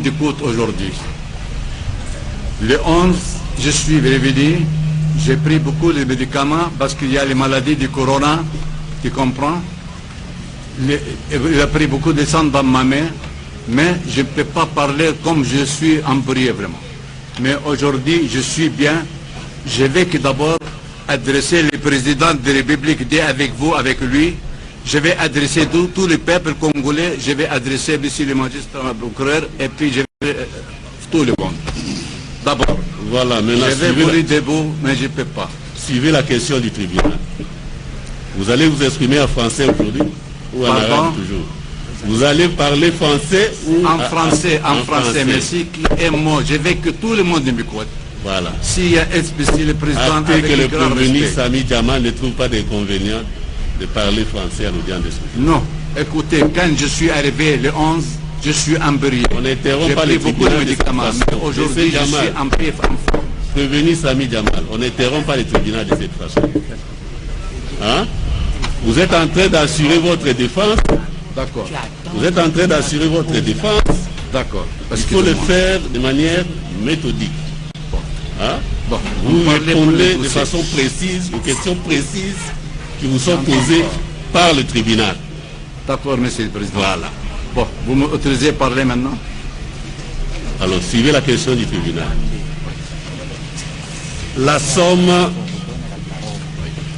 d'écoute aujourd'hui. Le 11, je suis réveillé, j'ai pris beaucoup de médicaments parce qu'il y a les maladies du corona, tu comprends? Il a pris beaucoup de sang dans ma main, mais je ne peux pas parler comme je suis embrouillé vraiment. Mais aujourd'hui, je suis bien. Je vais que d'abord adresser le président de la République, avec vous, avec lui. Je vais adresser tout le peuple congolais, je vais adresser monsieur le magistrat procureur, et puis je vais tout le monde. D'abord, voilà, maintenant, je vais vous dire debout, mais je ne peux pas. Suivez la question du tribunal. Vous allez vous exprimer en français aujourd'hui ou en arabe toujours? Vous allez parler français ou en français? En français, merci. Et moi, je veux que tout le monde m'écoute. Voilà. S'il y a le président avec que le prévenu Sami Djama ne trouve pas d'inconvénient de parler français à l'audience de ce. Non. Écoutez, quand je suis arrivé le 11, je suis embrouillé. On n'interrompt pas les tribunal de médicaments. Aujourd'hui, je suis en paix. Prévenu Sami Djamal, on n'interrompt pas les tribunaux de cette façon. Hein? Vous êtes en train d'assurer votre défense. D'accord. Vous êtes en train d'assurer votre défense. D'accord. Il faut le faire de manière méthodique. Hein? Bon. Vous répondez de façon précise aux questions précises qui vous sont posées par le tribunal. D'accord, monsieur le président. Voilà. Bon, vous m'autorisez à parler maintenant? Alors, suivez la question du tribunal. La somme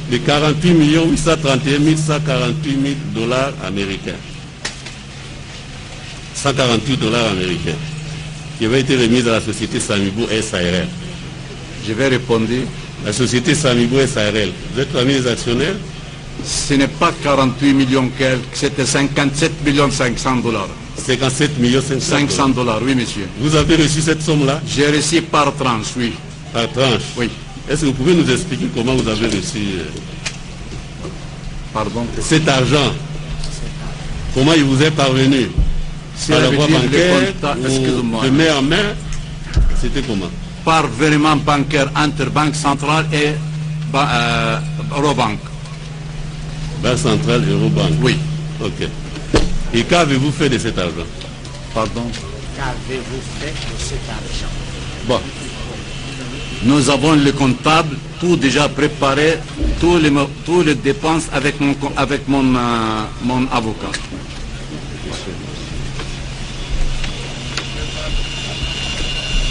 de 48 831 148 000 dollars américains. 148 dollars américains. Qui avait été remise à la société Samibou SARL. Je vais répondre. La société Samibou SARL. Vous êtes parmi les actionnaires? Ce n'est pas 48 millions quelques, c'était 57 millions 500 dollars. 57 millions 500 dollars, oui monsieur. Vous avez reçu cette somme-là? J'ai reçu par tranche, oui. Par tranche? Oui. Est-ce que vous pouvez nous expliquer comment vous avez reçu pardon, cet argent? Comment il vous est parvenu? Par la voie bancaire ou de main en main? C'était comment? Par virement bancaire entre Banque Centrale et Eurobank. Banque Centrale et Eurobank? Oui. Ok. Et qu'avez-vous fait de cet argent? Pardon? Qu'avez-vous fait de cet argent? Bon. Nous avons le comptable, tout déjà préparé, tous les dépenses avec mon avocat.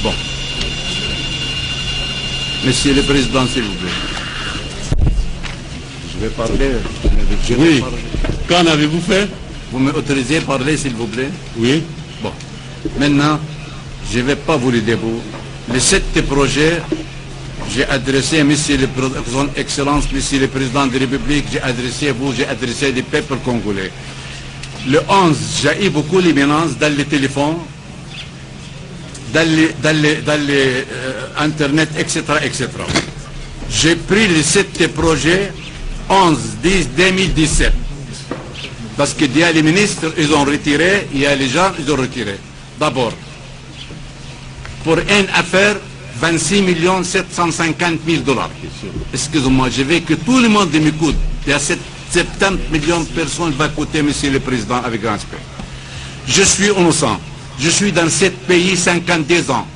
Bon. Monsieur le Président, s'il vous plaît. Je vais parler. Oui. Qu'en avez-vous fait? Vous m'autorisez à parler, s'il vous plaît? Oui. Bon. Maintenant, je ne vais pas vous le débouler. Les 7 projets, j'ai adressé à Monsieur son Excellence, Monsieur le Président de la République, j'ai adressé à vous, j'ai adressé les peuples congolais. Le 11, j'ai eu beaucoup de menaces dans les téléphones, dans les Internet, etc., etc. J'ai pris les 7 projets 11, 10, 2017. Parce qu'il y a les ministres, ils ont retiré, il y a les gens, ils ont retiré. D'abord, pour une affaire, 26 750 000 dollars. Excusez-moi, je veux que tout le monde m'écoute. Il y a 70 millions de personnes qui vont écouter Monsieur le Président avec grand respect. Je suis innocent. Je suis dans ce pays 52 ans.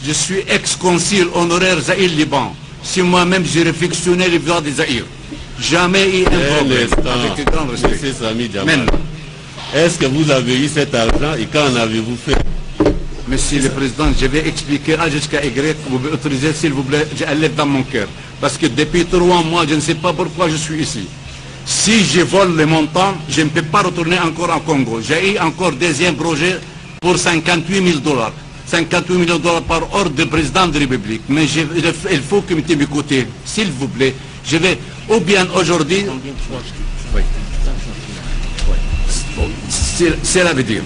Je suis ex-consul honoraire Zaïre-Liban. C'est moi-même j'ai réflexionné le visa de Zaïre. Jamais eu un problème. Avec grand respect. Maintenant, est-ce que vous avez eu cet argent et qu'en avez-vous fait? Monsieur le Président, je vais expliquer A jusqu'à Y. Vous m'autorisez, s'il vous plaît, j'ai l'aide dans mon cœur. Parce que depuis 3 mois, je ne sais pas pourquoi je suis ici. Si je vole les montants, je ne peux pas retourner encore en Congo. J'ai eu encore deuxième projet pour 58 000 dollars. 58 millions de dollars par ordre du président de la République. Mais il faut que vous m'écoutez, s'il vous plaît. Je vais, ou bien aujourd'hui... Oui. Cela veut dire...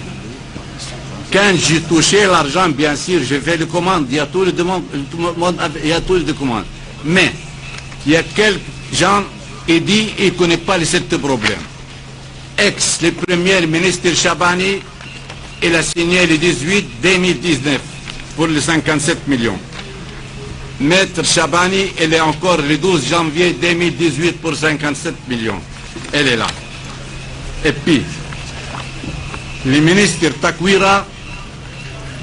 Quand j'ai touché l'argent, bien sûr, j'ai fait les commandes. Il y a tous les demandes, il y a tous les commandes. Mais il y a quelques gens qui disent qu'ils ne connaissent pas les 7 problèmes. Le premier ministre Chabani, il a signé le 18-2019 pour les 57 millions. Maître Chabani, elle est encore le 12 janvier 2018 pour 57 millions. Elle est là. Et puis, le ministre Takwira,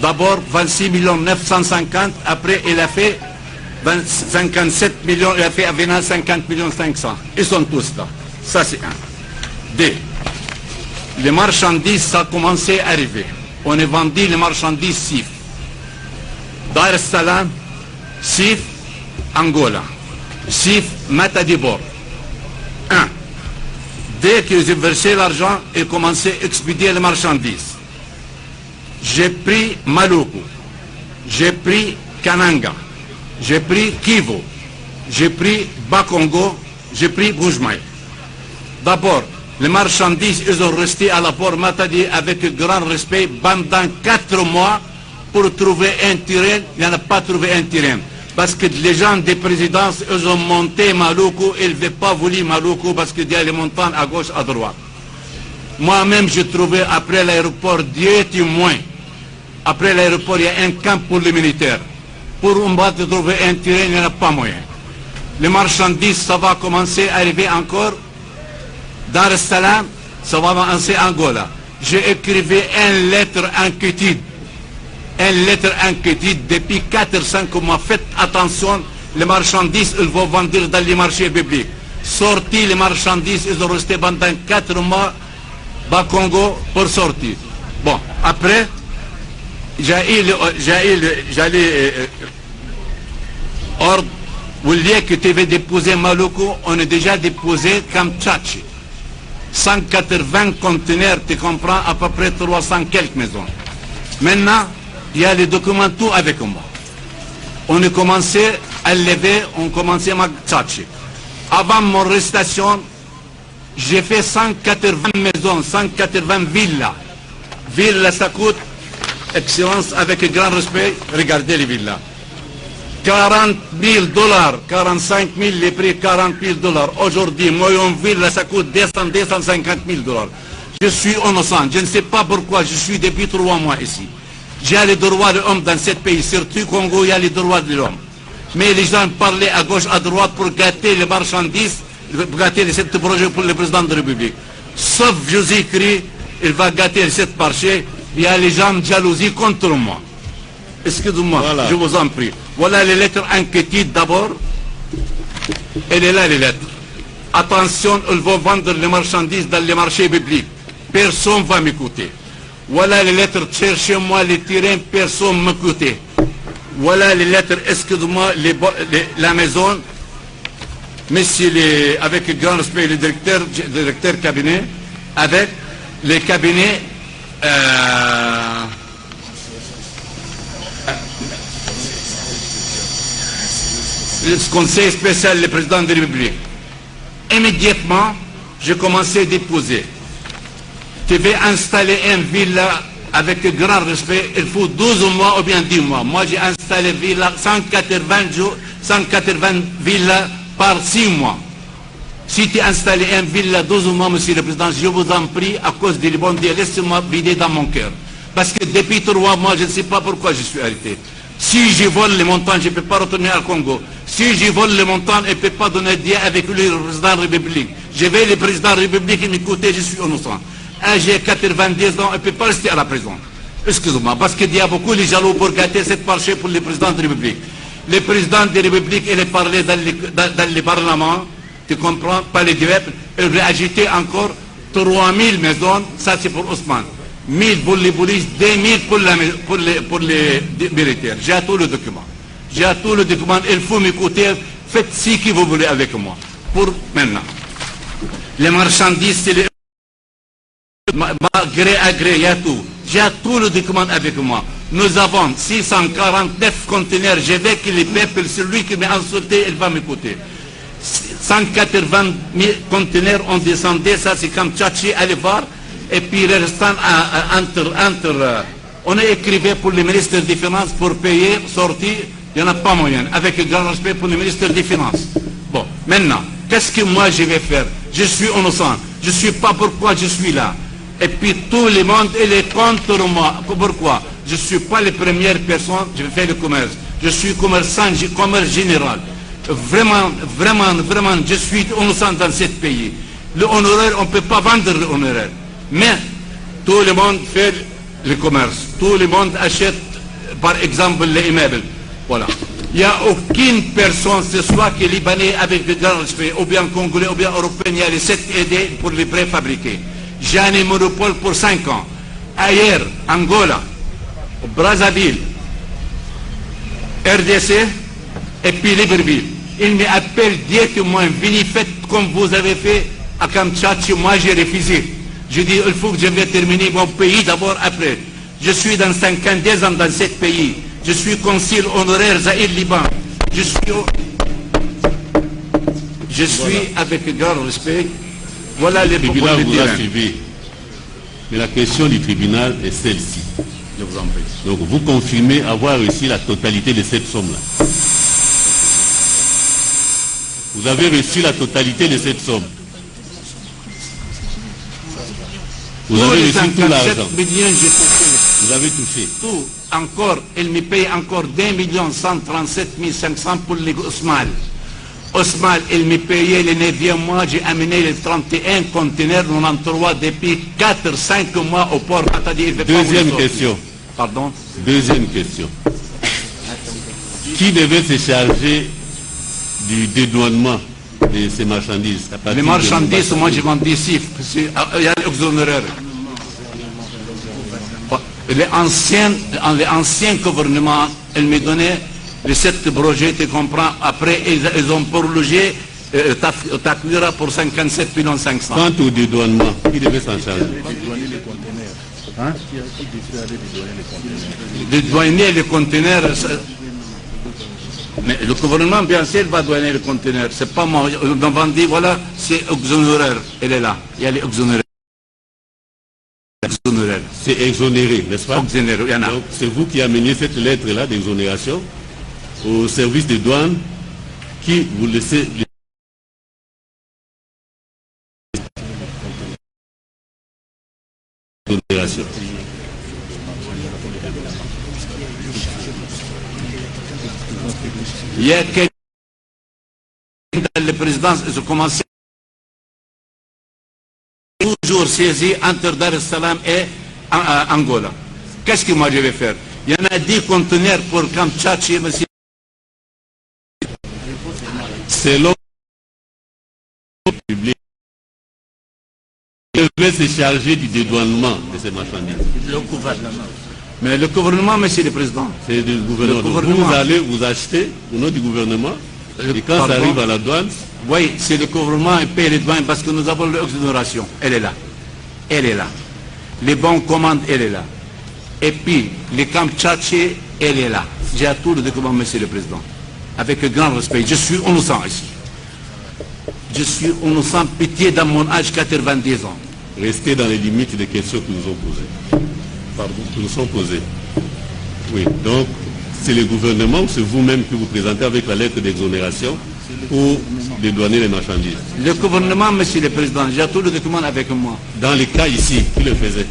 D'abord 26 950, après il a fait 57 millions, il a fait 50 500. Ils sont tous là. Ça c'est un. Deux, les marchandises, ça a commencé à arriver. On a vendu les marchandises SIF. Dar es Salaam, SIF, Angola. SIF, Matadibor. Un. Dès qu'ils ont versé l'argent, ils commençaient à expédier les marchandises. J'ai pris Maluku, j'ai pris Kananga, j'ai pris Kivu, j'ai pris Bakongo, j'ai pris Boujmaï. D'abord, les marchandises, ils ont resté à la port Matadi avec grand respect pendant 4 mois pour trouver un terrain. Il n'y en a pas trouvé un terrain. Parce que les gens des présidences, ils ont monté Maluku, ils n'avaient pas voulu Maluku parce qu'il y a les montagnes à gauche, à droite. Moi-même, j'ai trouvé après l'aéroport 10 témoins. Après l'aéroport, il y a un camp pour les militaires. Pour trouver un terrain, il n'y en a pas moyen. Les marchandises, ça va commencer à arriver encore. Dar es Salaam, ça va commencer à Angola. J'ai écrit une lettre inquiétude. Une lettre inquiétude depuis 4-5 mois. Faites attention, les marchandises, ils vont vendre dans les marchés publics. Sortis les marchandises, ils ont resté pendant 4 mois à Congo pour sortir. Bon, après, j'ai ordre, au lieu que tu avais déposé Maluku, on a déjà déposé Kamchachi. 180 conteneurs, tu comprends, à peu près 300 quelques maisons. Maintenant, il y a les documents tout avec moi. On a commencé à lever, on a commencé à Kamchachi. Avant mon arrestation, j'ai fait 180 maisons, 180 villas. Villas, ça coûte, excellence, avec grand respect, regardez les villas. 40 000 $, 45 000, les prix 40 000 $. Aujourd'hui, moi, une ville, ça coûte 250 000 $. Je suis innocent, je ne sais pas pourquoi, je suis depuis 3 mois ici. J'ai les droits de l'homme dans ce pays, surtout Congo, il y a les droits de l'homme. Mais les gens parlaient à gauche, à droite pour gâter les marchandises, pour gâter ce projet pour le président de la République. Sauf Jésus-Christ, il va gâter ce marché, il y a les gens de jalousie contre moi. Excusez-moi, voilà. Je vous en prie. Voilà les lettres inquiétudes d'abord. Elle est là les lettres. Attention, ils vont vendre les marchandises dans les marchés publics. Personne ne va m'écouter. Voilà les lettres, cherchez-moi les terrains, personne ne m'écoute. Voilà les lettres, excusez-moi, la maison. Monsieur, avec grand respect, le directeur cabinet, avec les cabinets. Le conseil spécial, le président de la République. Immédiatement, j'ai commencé à déposer. Tu veux installer une villa avec grand respect, il faut 12 mois ou bien 10 mois. Moi, j'ai installé une villa, 180 villas par 6 mois. Si tu installes une villa 12 mois, monsieur le président, je vous en prie, à cause des bons dieux, laissez-moi vider dans mon cœur. Parce que depuis 3 mois, je ne sais pas pourquoi je suis arrêté. Si je vole les montants, je ne peux pas retourner au Congo. Si je vole les montants, je ne peux pas donner dia avec le président de la République. Je vais le président de la République m'écouter, je suis innocent. J'ai 90 ans, je ne peux pas rester à la prison. Excusez-moi, parce qu'il y a beaucoup de jaloux pour gâter cette marché pour le président de la République. Le président de la République, il est parlé dans le Parlement, tu comprends, pas les peuples, il veut ajouter encore 3000 maisons, ça c'est pour Ousmane. 1000 pour les polices, 2000 pour les militaires. J'ai tout le document. J'ai tout le document. Il faut m'écouter. Faites ce que vous voulez avec moi. Pour maintenant. Les marchandises, c'est les... gré à gré, il y a tout. J'ai tout le document avec moi. Nous avons 649 conteneurs. Je veux que les peuples, celui qui m'a insulté, il va m'écouter. 180 000 conteneurs ont descendu. Ça, c'est comme Tchatchi, allez voir. Et puis le restant on a écrivé pour le ministre des Finances pour payer, sortir, il n'y en a pas moyen, avec grand respect pour le ministre des Finances. Bon, maintenant, qu'est-ce que moi je vais faire? Je suis innocent, je ne sais pas pourquoi je suis là. Et puis tout le monde il est contre moi. Pourquoi? Je ne suis pas la première personne, je vais faire le commerce. Je suis commerçant, commerce général. Vraiment, je suis innocent dans ce pays. Le honoraire, on ne peut pas vendre le honoraire. Mais tout le monde fait le commerce, tout le monde achète par exemple les immeubles. Voilà. Il n'y a aucune personne, ce soit qui est libanais avec de grand respect, ou bien congolais, ou bien européen, il y a les 7 aides pour les préfabriqués. J'ai un monopole pour 5 ans. Ailleurs, Angola, Brazzaville, RDC, et puis Libreville. Ils m'appellent directement, venez faites comme vous avez fait à Kamtchatchi. Moi j'ai refusé. Je dis il faut que je vais terminer mon pays d'abord après. Je suis dans 52 ans dans ce pays. Je suis consul honoraire Zaïre Liban. Je suis avec grand respect. Voilà les propos du terrain. Mais la question du tribunal est celle-ci. Je vous en prie. Donc vous confirmez avoir reçu la totalité de cette somme-là. Vous avez reçu la totalité de cette somme. Vous avez reçu tout l'argent. Vous avez touché. Tout. Encore, il me paye encore 2 137 500 pour les Osmal. Osmal, il me payait le 9e mois. J'ai amené les 31 conteneurs 93 depuis 4-5 mois au port Matadi. Deuxième question. Pardon? Deuxième question. Qui devait se charger du dédouanement de ces marchandises? Les marchandises, moi je vendais ici. Il y a l'exonéraire. Les anciens gouvernements, ils me donnaient les 7 projets, tu comprends. Après, ils ont prolongé Takwira pour 57 500. Quant au dédouanement, qui devait s'en charger? Hein? Dédouaner les conteneurs. Mais le gouvernement, bien sûr, va douaner les conteneurs. C'est pas moi. On va dire, voilà, c'est exonéraire. Elle est là. Il y a les exonéraires. C'est exonéré, n'est-ce pas? Exonéré, il y en a. Donc c'est vous qui amenez cette lettre-là d'exonération au service des douanes qui vous laissez... L'exonération. Il y a quelqu'un dans la présidence, ils ont commencé toujours saisi entre Dar es Salaam et Angola. Qu'est-ce que moi je vais faire? Il y en a 10 conteneurs pour Kamtchatchi, monsieur. C'est l'homme public qui devait se charger du dédouanement de ces marchandises. Le gouvernement. Mais le gouvernement, monsieur le président. C'est du gouvernement. Vous allez vous acheter au nom du gouvernement. Et quand ça arrive à la douane... Oui, c'est le gouvernement qui paye les douanes parce que nous avons l'exonération. Elle est là. Elle est là. Les bons commandes, elle est là. Et puis, les Kamtchatchi, elle est là. J'ai tout le document, monsieur le président. Avec grand respect. Je suis innocent ici. Je suis innocent, pitié dans mon âge, 90 ans. Restez dans les limites des questions que nous ont posées. Pardon, qui nous sont posées. Oui, donc, c'est le gouvernement ou c'est vous-même que vous présentez avec la lettre d'exonération pour dédouaner les marchandises? Le gouvernement, monsieur le président, j'ai tout le document avec moi. Dans les cas ici, qui le faisait?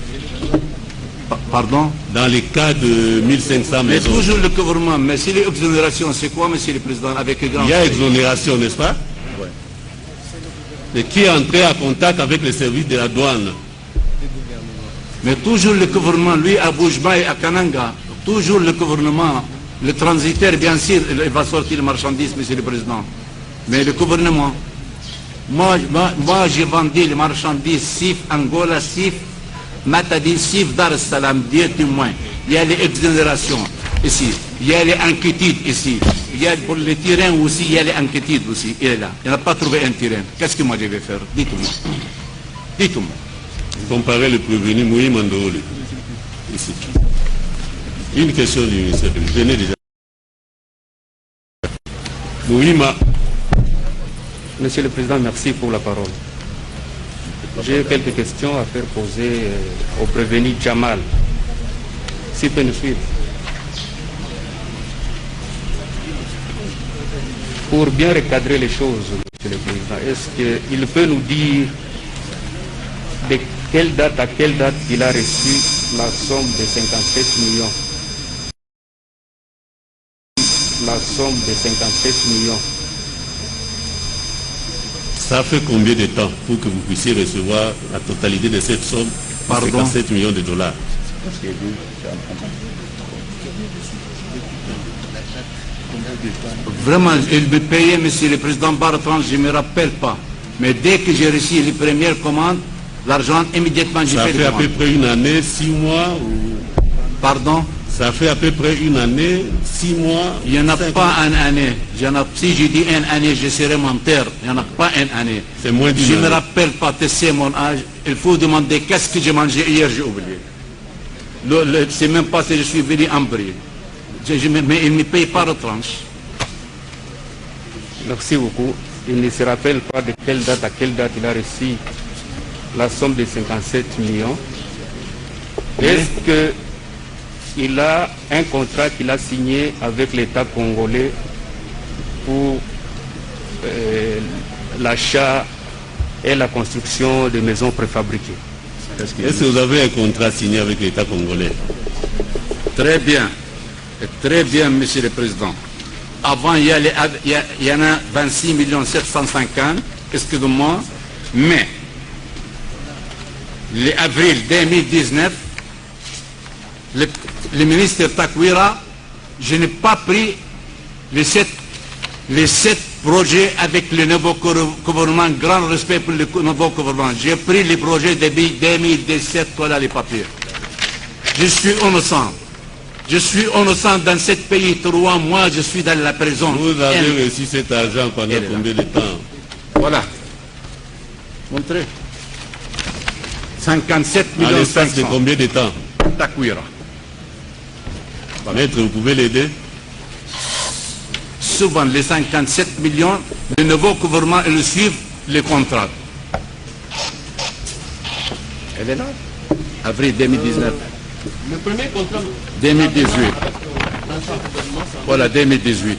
Pardon? Dans les cas de 1500 maisons. Mais toujours le gouvernement, mais si l'exonération, c'est quoi, monsieur le président, avec grand... Il y a exonération, n'est-ce pas? Oui. Et qui est entré en contact avec les services de la douane? Mais toujours le gouvernement, lui, à Boujba et à Kananga, toujours le gouvernement, le transitaire, bien sûr, il va sortir les marchandises, monsieur le président. Mais le gouvernement, moi j'ai vendu les marchandises SIF, Angola, SIF, Matadi, SIF, Dar es Salaam, 10 témoins. Il y a les exonérations ici, il y a les inquiétudes ici, il y a pour les terrains aussi, il y a les inquiétudes aussi, il est là. Il n'a pas trouvé un terrain. Qu'est-ce que moi je vais faire? Dites-moi. Dites-moi. Comparez le prévenu Moui Mandoroli. Ici. Une question du ministère. Je venais déjà. Mouima. Monsieur le Président, merci pour la parole. J'ai quelques questions à faire poser au prévenu Jamal. S'il peut nous suivre. Pour bien recadrer les choses, Monsieur le Président, est-ce qu'il peut nous dire de quelle date à quelle date il a reçu la somme de 57 millions? La somme de 57 millions. Ça fait combien de temps pour que vous puissiez recevoir la totalité de cette somme, 57 millions de dollars? Vraiment, il me payait, monsieur le président Bartran, je ne me rappelle pas. Mais dès que j'ai reçu les premières commandes, l'argent, immédiatement, j'ai Ça fait fait les à peu commandes. près une année, 6 mois ou... Pardon? Ça fait à peu près une année, 6 mois. Il n'y en a 5 pas mois. une année. Si je dis une année, je serai menteur. Il n'y en a pas une année. C'est moins d'une Je ne me année. rappelle pas, tu sais mon âge. Il faut demander qu'est-ce que j'ai mangé hier, j'ai oublié. C'est même pas si je suis venu en brie. Mais il ne me paye pas de tranche. Merci beaucoup. Il ne se rappelle pas de quelle date à quelle date il a reçu la somme de 57 millions. Est-ce qu'il a un contrat qu'il a signé avec l'État congolais pour l'achat et la construction de maisons préfabriquées? Est-ce que vous avez un contrat signé avec l'État congolais? Très bien. Très bien, monsieur le président. Avant, il y en a 26 750, excusez-moi, mais l'avril 2019, le ministre Takwira, je n'ai pas pris les sept projets avec le nouveau gouvernement, grand respect pour le nouveau gouvernement. J'ai pris les projets depuis 2017, voilà les papiers. Je suis innocent. Je suis innocent dans ce pays. 3 mois, je suis dans la prison. Vous avez reçu cet argent pendant combien de temps? Voilà. Montrez. 57 À millions l'espace de 500. combien de temps? Takwira. Maître, vous pouvez l'aider? Souvent, les 57 millions, le nouveau gouvernement, ils suivent les contrats. Elle est là. Avril 2019. Le premier contrat, 2018. Voilà, 2018.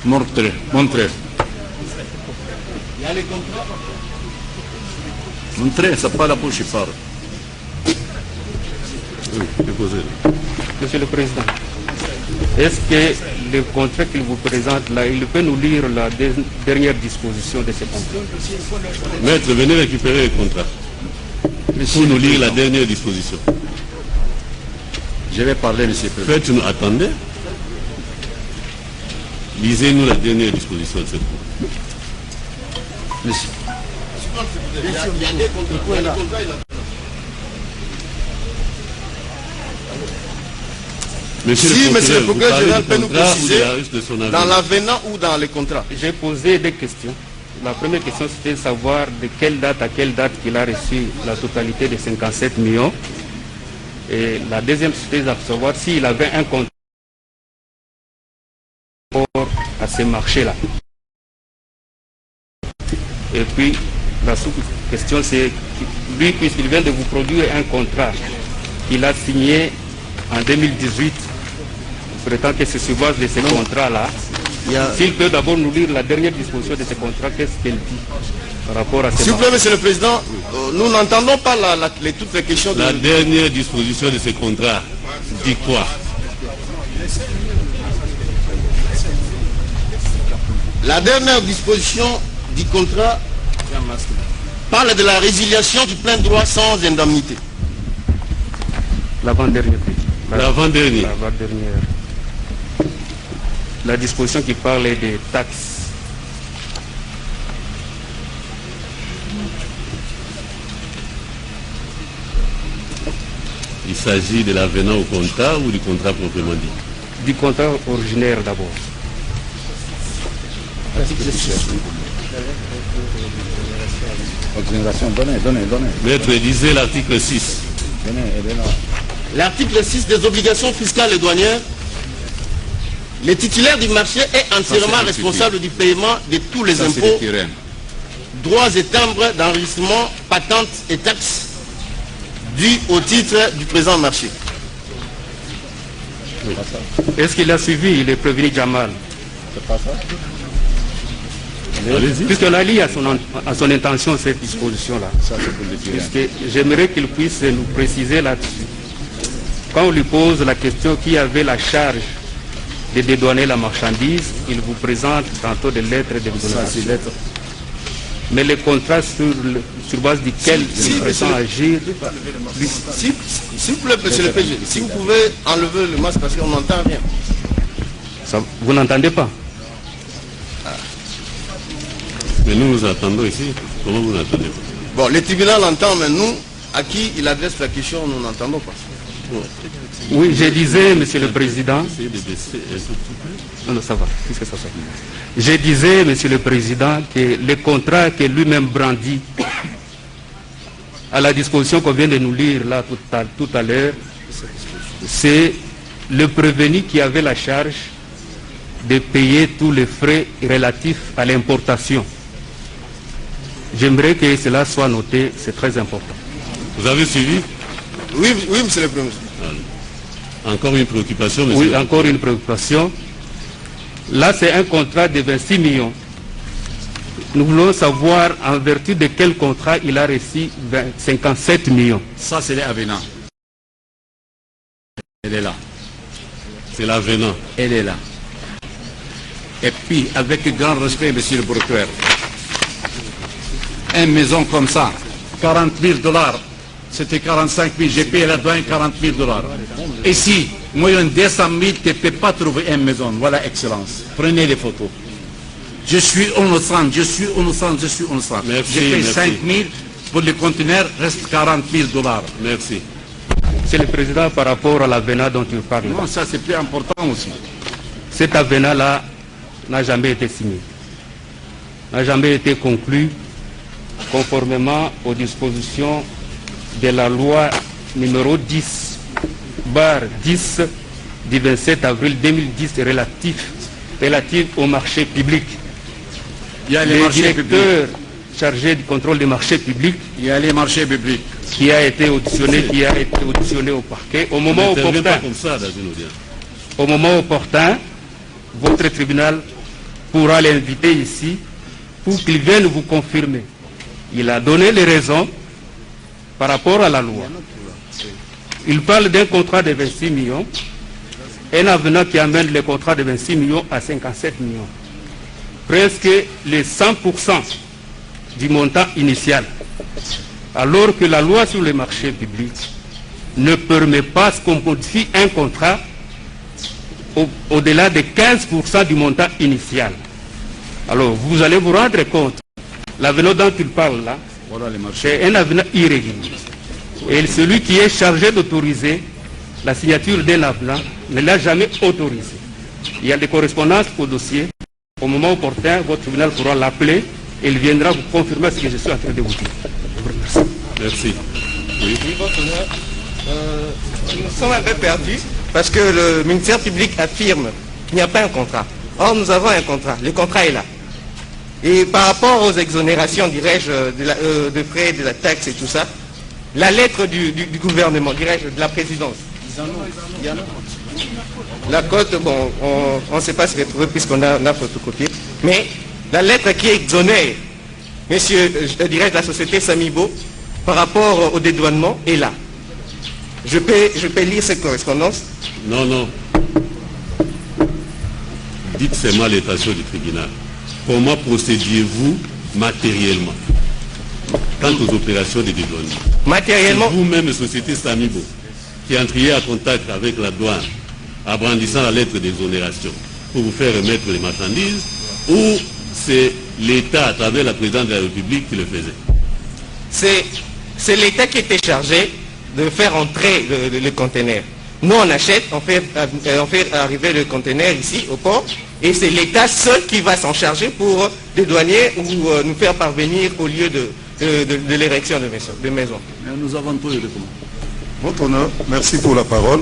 Montrez. il y a les contrats. Montrez, c'est pas la bouche qui parle. Oui, déposez. Monsieur le Président, est-ce que le contrat qu'il vous présente là, il peut nous lire la dernière disposition de ce contrat? Maître, venez récupérer le contrat. Pour nous lire la dernière disposition. Je vais parler, monsieur le président. Faites-nous attendre. Lisez-nous la dernière disposition de cette contrat. Monsieur. Monsieur Si, le monsieur le procureur, procureur vous général peut parlez nous du contrat ou préciser de la liste de son avis? dans l'avenant ou dans les contrats. J'ai posé des questions. La première question, c'était de savoir de quelle date à quelle date qu'il a reçu la totalité de 57 millions. Et la deuxième, c'était de savoir s'il avait un contrat à ce marché-là. Et puis, la sous-question, c'est lui, puisqu'il vient de vous produire un contrat qu'il a signé en 2018, il prétend que c'est sur base de ce contrat-là. S'il peut d'abord nous lire la dernière disposition de ce contrat, qu'est-ce qu'elle dit par rapport à ce S'il vous marché? plaît, monsieur le président, nous n'entendons pas toutes les questions de... La dernière disposition de ce contrat dit quoi? La dernière disposition du contrat parle de la résiliation du plein droit sans indemnité. L'avant-dernière. L'avant-dernier. L'avant-dernière. La disposition qui parle des taxes. Il s'agit de l'avenant au contrat ou du contrat proprement dit? Du contrat originaire d'abord. Maître, lisez l'article 6. L'article 6 des obligations fiscales et douanières, le titulaire du marché est entièrement Ça, c'est responsable du paiement de tous les Ça, c'est impôts, des tyrènes. droits et timbres d'enregistrement, patentes et taxes dus au titre du présent marché. Est-ce qu'il a suivi le prévenu Jamal? Allez-y. Puisqu'on a lié à son intention cette disposition-là. Puisque j'aimerais qu'il puisse nous préciser là-dessus. Quand on lui pose la question qui avait la charge de dédouaner la marchandise, il vous présente tantôt des lettres de dédouanation. Mais les contrats sur base duquel il prétend agir... S'il vous plaît, monsieur le PG, si vous pouvez enlever le masque parce qu'on n'entend rien. Ça, vous n'entendez pas? Mais nous nous attendons ici. Comment vous n'entendez pas? Bon, le tribunal entend, mais nous, à qui il adresse la question, nous n'entendons pas. Oui, je disais, monsieur le Président... Essayez de baisser un tout petit peu. Non, ça va. Qu'est-ce que ça fait? Je disais, monsieur le Président, que le contrat que lui-même brandit à la disposition qu'on vient de nous lire là tout à l'heure, c'est le prévenu qui avait la charge de payer tous les frais relatifs à l'importation. J'aimerais que cela soit noté, c'est très important. Vous avez suivi? Oui, oui, monsieur le Premier ministre. Encore une préoccupation, monsieur? Oui, encore une préoccupation. Là, c'est un contrat de 26 millions. Nous voulons savoir en vertu de quel contrat il a reçu 57 millions. Ça, c'est l'avenant. Elle est là. C'est l'avenant. Elle est là. Et puis, avec grand respect, monsieur le procureur, une maison comme ça, 40 000 $, c'était 45 000, j'ai payé la douane 40 000 $. Ici, moyen 200 000, tu ne peux pas trouver une maison. Voilà, excellence. Prenez les photos. Je suis innocent, je suis innocent, je suis innocent. Merci, j'ai payé merci. 5 000 pour les conteneurs, reste 40 000 $. Merci. C'est le Président par rapport à l'avenant dont tu parles. Non, ça c'est plus important aussi. Cet avenant-là n'a jamais été signé, n'a jamais été conclu conformément aux dispositions de la loi numéro 10/10 du 27 avril 2010 relative au marché public. Il y a les Le marchés publics. directeur chargé du contrôle des marchés publics Il y a les marchés publics. qui a été auditionné au parquet au moment N'intervenez pas opportun. comme ça dans une audience. Au moment opportun, votre tribunal pourra l'inviter ici pour qu'il vienne vous confirmer. Il a donné les raisons par rapport à la loi. Il parle d'un contrat de 26 millions, un avenant qui amène le contrat de 26 millions à 57 millions. Presque les 100% du montant initial. Alors que la loi sur les marchés publics ne permet pas qu'on modifie un contrat au-delà de 15% du montant initial. Alors, vous allez vous rendre compte, l'avenant dont il parle là, Voilà les marchés. c'est un avenant irrégulier. Et celui qui est chargé d'autoriser la signature d'un avenant ne l'a jamais autorisé. Il y a des correspondances au dossier. Au moment opportun, votre tribunal pourra l'appeler et il viendra vous confirmer ce que je suis en train de vous dire. Je vous remercie. Merci. Oui. Oui, votre honneur. Nous sommes un peu perdus parce que le ministère public affirme qu'il n'y a pas un contrat. Or, nous avons un contrat. Le contrat est là. Et par rapport aux exonérations, dirais-je, de frais, de la taxe et tout ça, la lettre du gouvernement, dirais-je, de la présidence. La cote, bon, on ne sait pas se retrouver puisqu'on a photocopié. Mais la lettre qui exonère, monsieur, je dirais, la société Samibo, par rapport au dédouanement, est là. Je peux lire cette correspondance. Non, non. Dites seulement l'étation du tribunal. Comment procédiez-vous matériellement quant aux opérations de dédouanement? Matériellement, C'est vous-même, société Samibo, qui entriez en contact avec la douane en brandissant la lettre d'exonération pour vous faire remettre les marchandises, ou c'est l'État à travers la présidente de la République qui le faisait? c'est l'État qui était chargé de faire entrer le conteneur. Nous, on achète, on fait arriver le conteneur ici au port, et c'est l'État seul qui va s'en charger pour dédouaner ou nous faire parvenir au lieu de l'érection de maison. Nous avons tous les documents. Votre honneur, merci pour la parole.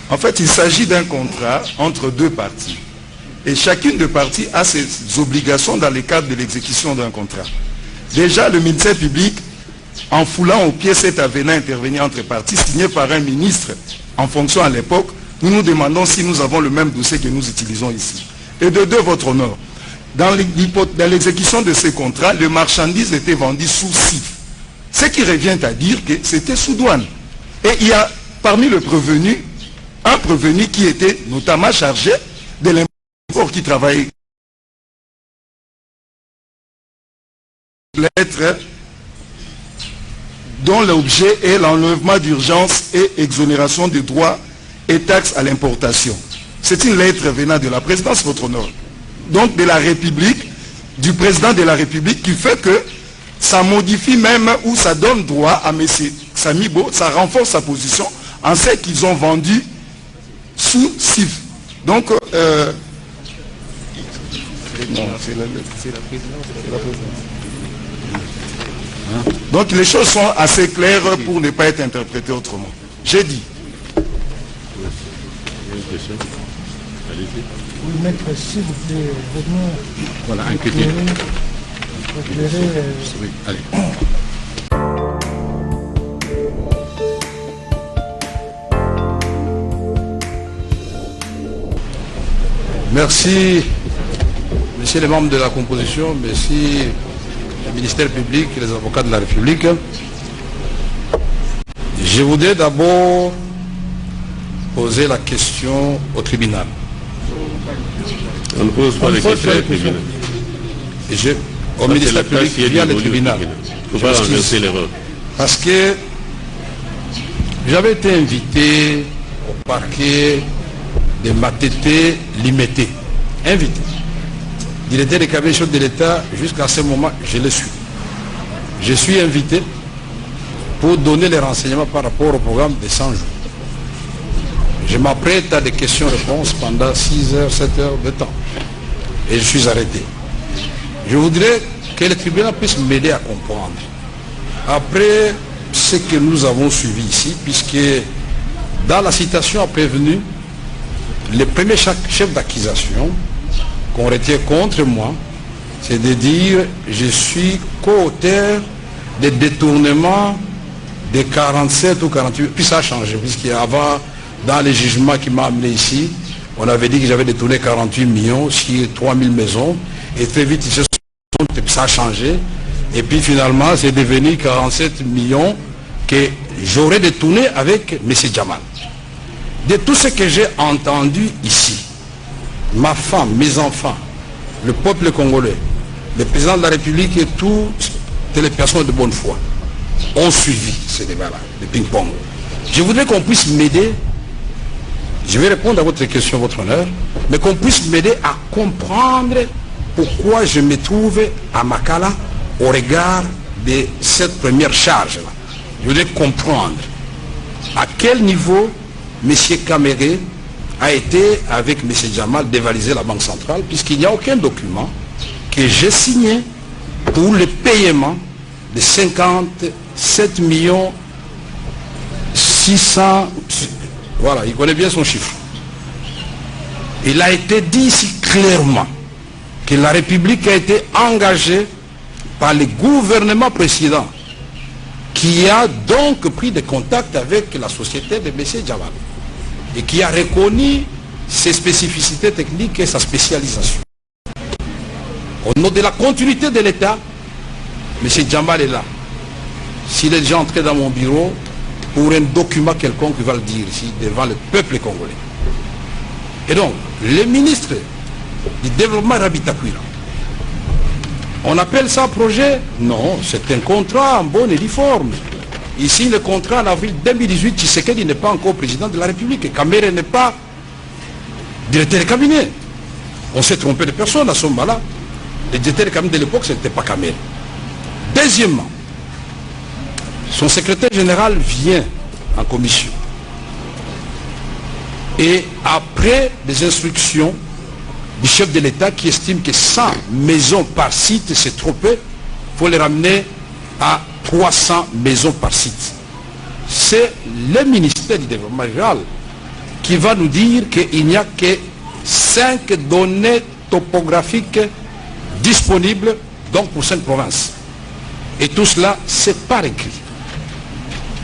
En fait, il s'agit d'un contrat entre deux parties. Et chacune des parties a ses obligations dans le cadre de l'exécution d'un contrat. Déjà, le ministère public, en foulant au pied cet avenant intervenu entre parties, signé par un ministre en fonction à l'époque, nous nous demandons si nous avons le même dossier que nous utilisons ici. Et de deux, votre honneur, dans l'exécution de ces contrats, les marchandises étaient vendues sous CIF. Ce qui revient à dire que c'était sous douane. Et il y a parmi le prévenu, un prévenu qui était notamment chargé de l'import qui travaillait lettre dont l'objet est l'enlèvement d'urgence et exonération des droits et taxes à l'importation. C'est une lettre venant de la présidence, votre honneur. Donc de la République, du président de la République, qui fait que ça modifie même ou ça donne droit à M. Samibo, ça renforce sa position en ce qu'ils ont vendu sous CIF. Donc, non, c'est la présidence. Donc les choses sont assez claires pour ne pas être interprétées autrement. J'ai dit. Oui, maître, s'il vous plaît, vraiment. Voilà, inquiétude. Oui, allez. Merci, messieurs les membres de la composition, merci le ministère public et les avocats de la République. Je voudrais d'abord poser la question au tribunal. On ne pose pas les questions au tribunal. Au ministère public via le tribunal. Il ne faut pas renverser l'erreur. Parce que j'avais été invité au parquet de Matete Limité. Invité. Directeur des cabinets chefs de l'État, jusqu'à ce moment, je le suis. Je suis invité pour donner les renseignements par rapport au programme de 100 jours. Je m'apprête à des questions-réponses pendant 6 heures, 7 heures de temps. Et je suis arrêté. Je voudrais que le tribunal puisse m'aider à comprendre. Après ce que nous avons suivi ici, puisque dans la citation a prévenu, le premier chef d'accusation qu'on retient contre moi, c'est de dire je suis co-auteur des détournements de 47 ou 48, puis ça a changé, puisqu'avant, dans les jugements qui m'ont amené ici, on avait dit que j'avais détourné 48 millions sur 3000 maisons, et très vite, ça a changé, et puis finalement, c'est devenu 47 millions que j'aurais détourné avec M. Djamal. De tout ce que j'ai entendu ici, ma femme, mes enfants, le peuple congolais, le président de la République et toutes les personnes de bonne foi ont suivi ce débat-là, le ping-pong. Je voudrais qu'on puisse m'aider, je vais répondre à votre question, votre honneur, mais qu'on puisse m'aider à comprendre pourquoi je me trouve à Makala au regard de cette première charge-là. Je voudrais comprendre à quel niveau M. Kamere a été, avec M. Djamal, dévaliser la Banque centrale, puisqu'il n'y a aucun document que j'ai signé pour le paiement de 57 millions 600... Voilà, il connaît bien son chiffre. Il a été dit ici clairement que la République a été engagée par le gouvernement précédent, qui a donc pris des contacts avec la société de M. Djamal et qui a reconnu ses spécificités techniques et sa spécialisation. Au nom de la continuité de l'État, M. Djamal est là. S'il est déjà entré dans mon bureau, pour un document quelconque, il va le dire ici, devant le peuple congolais. Et donc, le ministre du Développement Rabitakwira, on appelle ça projet? Non, c'est un contrat en bonne et due forme. Ici, le contrat en avril 2018, Tshisekedi n'est pas encore président de la République. Kamere n'est pas directeur de cabinet. On s'est trompé de personne à ce moment-là. Le directeur de cabinet de l'époque, ce n'était pas Kamere. Deuxièmement, son secrétaire général vient en commission. Et après des instructions du chef de l'État qui estime que 100 maisons par site, c'est trop peu, il faut les ramener à 300 maisons par site. C'est le ministère du Développement rural qui va nous dire qu'il n'y a que 5 données topographiques disponibles, donc pour 5 provinces. Et tout cela, c'est par écrit.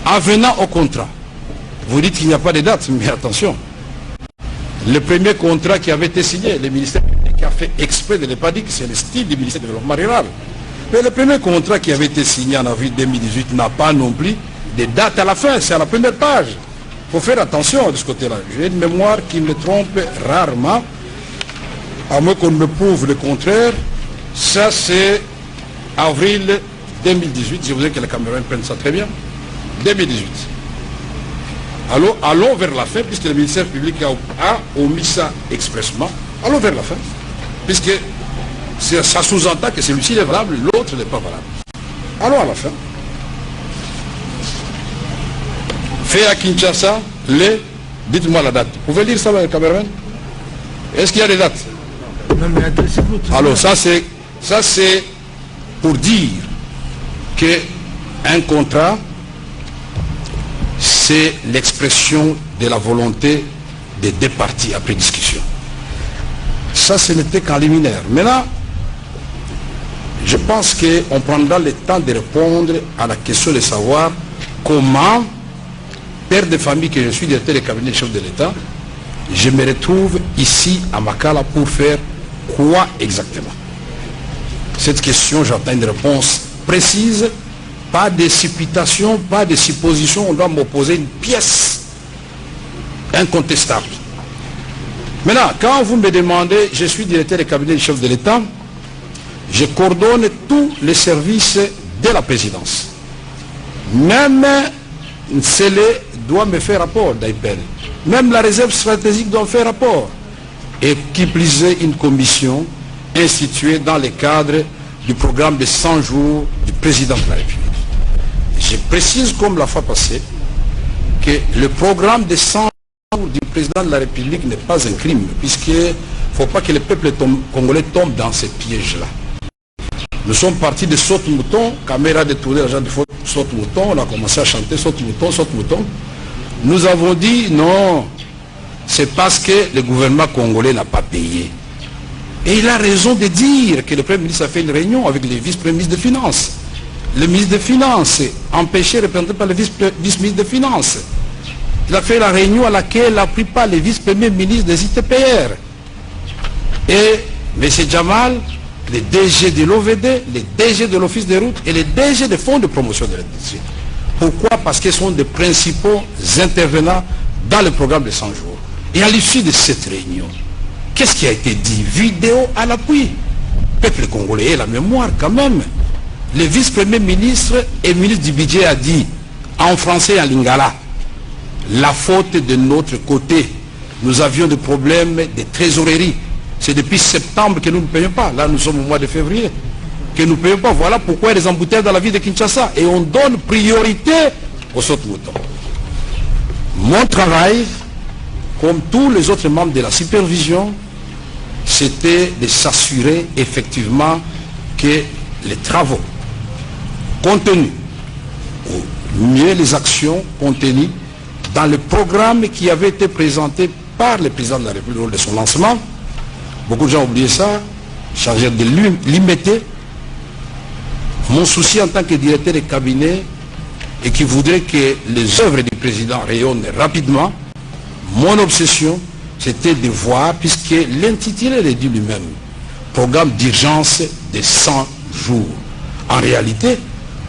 En venant au contrat, vous dites qu'il n'y a pas de date, mais attention. Le premier contrat qui avait été signé, le ministère public a fait exprès de ne pas dire que c'est le style du ministère du Développement rural. Mais le premier contrat qui avait été signé en avril 2018 n'a pas non plus de date à la fin, c'est à la première page. Il faut faire attention de ce côté-là. J'ai une mémoire qui me trompe rarement, à moins qu'on me prouve le contraire. Ça, c'est avril 2018, je voudrais que les Camerounais prennent ça très bien, 2018. Allons vers la fin, puisque le ministère public a omis ça expressement. Allons vers la fin, puisque ça sous-entend que celui-ci est valable, l'autre n'est pas valable. Allons à la fin. Fait à Kinshasa, dites-moi la date. Vous pouvez lire ça, le Cameroun? Est-ce qu'il y a des dates? Non, mais adressez-vous. Alors ça c'est pour dire qu'un contrat, c'est l'expression de la volonté des deux parties après discussion. Ça, ce n'était qu'en liminaire. Maintenant, je pense qu'on prendra le temps de répondre à la question de savoir comment, père de famille que je suis, directeur de cabinet chef de l'État, je me retrouve ici à Makala pour faire quoi exactement? Cette question, j'attends une réponse précise, pas de supputation, pas de supposition, on doit m'opposer une pièce incontestable. Maintenant, quand vous me demandez, je suis directeur de cabinet du chef de l'État, je coordonne tous les services de la présidence. Même Nsele doit me faire rapport d'AIPEL. Même la réserve stratégique doit faire rapport. Et qui plus est une commission instituée dans le cadre du programme de 100 jours du président de la République. Je précise comme la fois passée que le programme de 100 jours du président de la République n'est pas un crime, puisqu'il ne faut pas que le peuple congolais tombe dans ces pièges-là. Nous sommes partis de saute-mouton, caméra détournée, l'agent de saute-mouton, on a commencé à chanter saute-mouton, saute-mouton. Nous avons dit non, c'est parce que le gouvernement congolais n'a pas payé. Et il a raison de dire que le Premier ministre a fait une réunion avec les vice-premiers ministres de Finances. Le ministre des Finances, empêché, représenté par le vice-ministre des Finances. Il a fait la réunion à laquelle a pris part les vice-premiers ministres des ITPR. Et M. Jamal, les DG de l'OVD, les DG de l'Office des routes et les DG des fonds de promotion de l'industrie. Pourquoi? Parce qu'ils sont des principaux intervenants dans le programme de 100 jours. Et à l'issue de cette réunion, qu'est-ce qui a été dit? Vidéo à l'appui. Peuple congolais, la mémoire quand même. Le vice-premier ministre et ministre du budget a dit, en français et en lingala, la faute de notre côté. Nous avions des problèmes de trésorerie. C'est depuis septembre que nous ne payons pas. Là, nous sommes au mois de février. Que nous ne payons pas. Voilà pourquoi il y a des embouteillages dans la ville de Kinshasa. Et on donne priorité aux saute-moutons. Mon travail, comme tous les autres membres de la supervision, c'était de s'assurer effectivement que les travaux contenus, ou mieux les actions contenues dans le programme qui avait été présenté par le président de la République lors de son lancement, beaucoup de gens ont oublié ça, chargé de limiter. Mon souci en tant que directeur de cabinet et qui voudrait que les œuvres du président rayonnent rapidement, mon obsession, c'était de voir, puisque l'intitulé le dit lui-même, programme d'urgence de 100 jours. En réalité,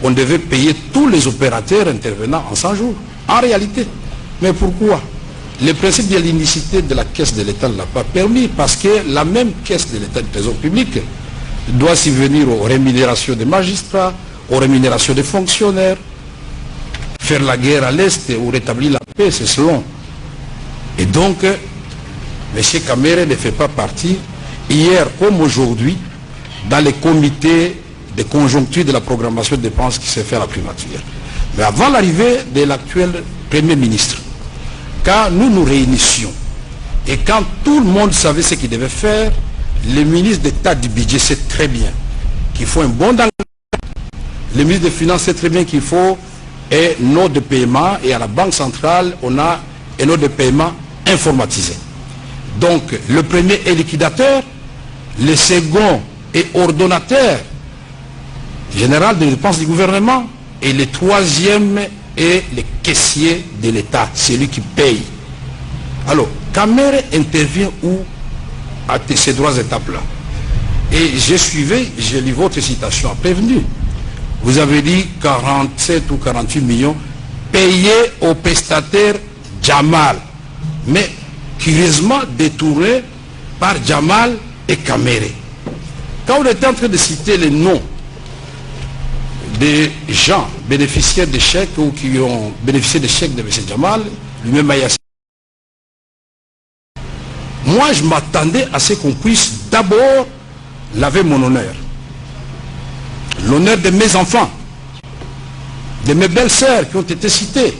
on devait payer tous les opérateurs intervenant en 100 jours. En réalité. Mais pourquoi? Le principe de l'unicité de la caisse de l'État ne l'a pas permis, parce que la même caisse de l'État du Trésor public doit subvenir aux rémunérations des magistrats, aux rémunérations des fonctionnaires, faire la guerre à l'Est ou rétablir la paix, c'est selon. Et donc, M. Kamere ne fait pas partie, hier comme aujourd'hui, dans les comités de conjoncture de la programmation de dépenses qui s'est fait à la primature. Mais avant l'arrivée de l'actuel Premier ministre, quand nous nous réunissions, et quand tout le monde savait ce qu'il devait faire, le ministre d'État du budget sait très bien qu'il faut un bon engagement. Le ministre des Finances sait très bien qu'il faut un note de paiement, et à la Banque centrale, on a un note de paiement informatisé. Donc, le premier est liquidateur, le second est ordonnateur général des dépenses du gouvernement, et le troisième est le caissier de l'État, c'est lui qui paye. Alors, Kamere intervient où à ces trois étapes-là? Et j'ai lu votre citation à prévenu. Vous avez dit 47 ou 48 millions payés au prestataire Jamal, mais curieusement détourné par Jamal et Kamere. Quand on était en train de citer les noms des gens bénéficiaires des chèques ou qui ont bénéficié des chèques de M. Jamal, lui-même Ayassé. Moi, je m'attendais à ce qu'on puisse d'abord laver mon honneur. L'honneur de mes enfants, de mes belles-sœurs qui ont été citées.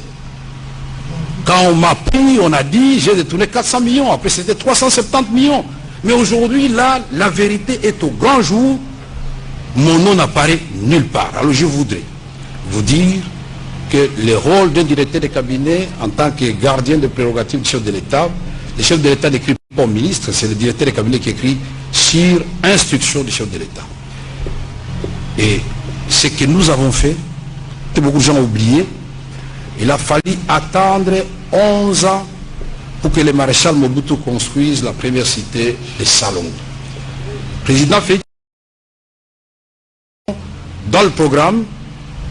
Quand on m'a pris, on a dit, j'ai détourné 400 millions, après c'était 370 millions. Mais aujourd'hui, là, la vérité est au grand jour. Mon nom n'apparaît nulle part. Alors je voudrais vous dire que le rôle d'un directeur de cabinet en tant que gardien de prérogatives du chef de l'État, le chef de l'État n'écrit pas au ministre, c'est le directeur de cabinet qui écrit sur instruction du chef de l'État. Et ce que nous avons fait, que beaucoup de gens ont oublié, il a fallu attendre 11 ans pour que le maréchal Mobutu construise la première cité de Salongo. Président Félix, dans le programme,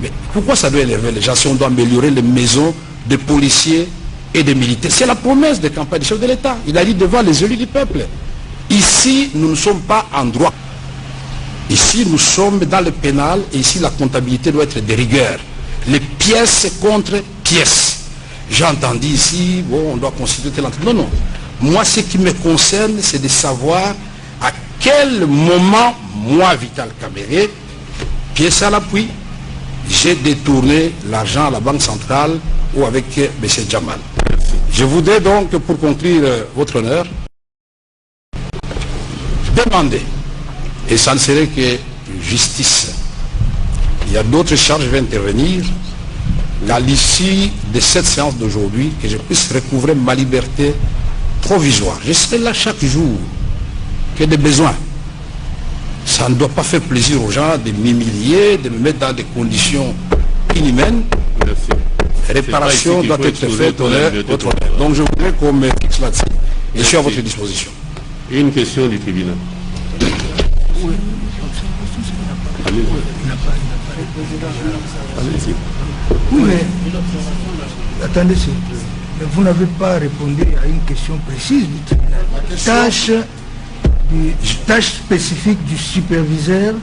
mais pourquoi ça doit énerver les gens si on doit améliorer les maisons des policiers et des militaires? C'est la promesse de campagne du chef de l'État. Il a dit devant les élus du peuple. Ici, nous ne sommes pas en droit. Ici, nous sommes dans le pénal et ici, la comptabilité doit être de rigueur. Les pièces contre pièces. J'ai entendu ici, bon, on doit constituer tel entrée. Non, non. Moi, ce qui me concerne, c'est de savoir à quel moment, moi, Vital Kamerhe, pièce à l'appui, j'ai détourné l'argent à la Banque centrale ou avec M. Jamal. Je voudrais donc, pour conclure votre honneur, demander, et ça ne serait que justice, il y a d'autres charges, je vais intervenir, qu'à l'issue de cette séance d'aujourd'hui, que je puisse recouvrer ma liberté provisoire. Je serai là chaque jour, qu'il y ait des besoins. Ça ne doit pas faire plaisir aux gens de m'humilier, de me mettre dans des conditions inhumaines. Merci. Réparation doit être faite votre honneur. Donc je voudrais qu'on me fixe là-dessus. Et je suis à votre disposition. Une question du tribunal. Oui. Oui, mais attendez, s'il vous plaît. Mais vous n'avez pas répondu à une question précise du tribunal. Tâche spécifique du superviseur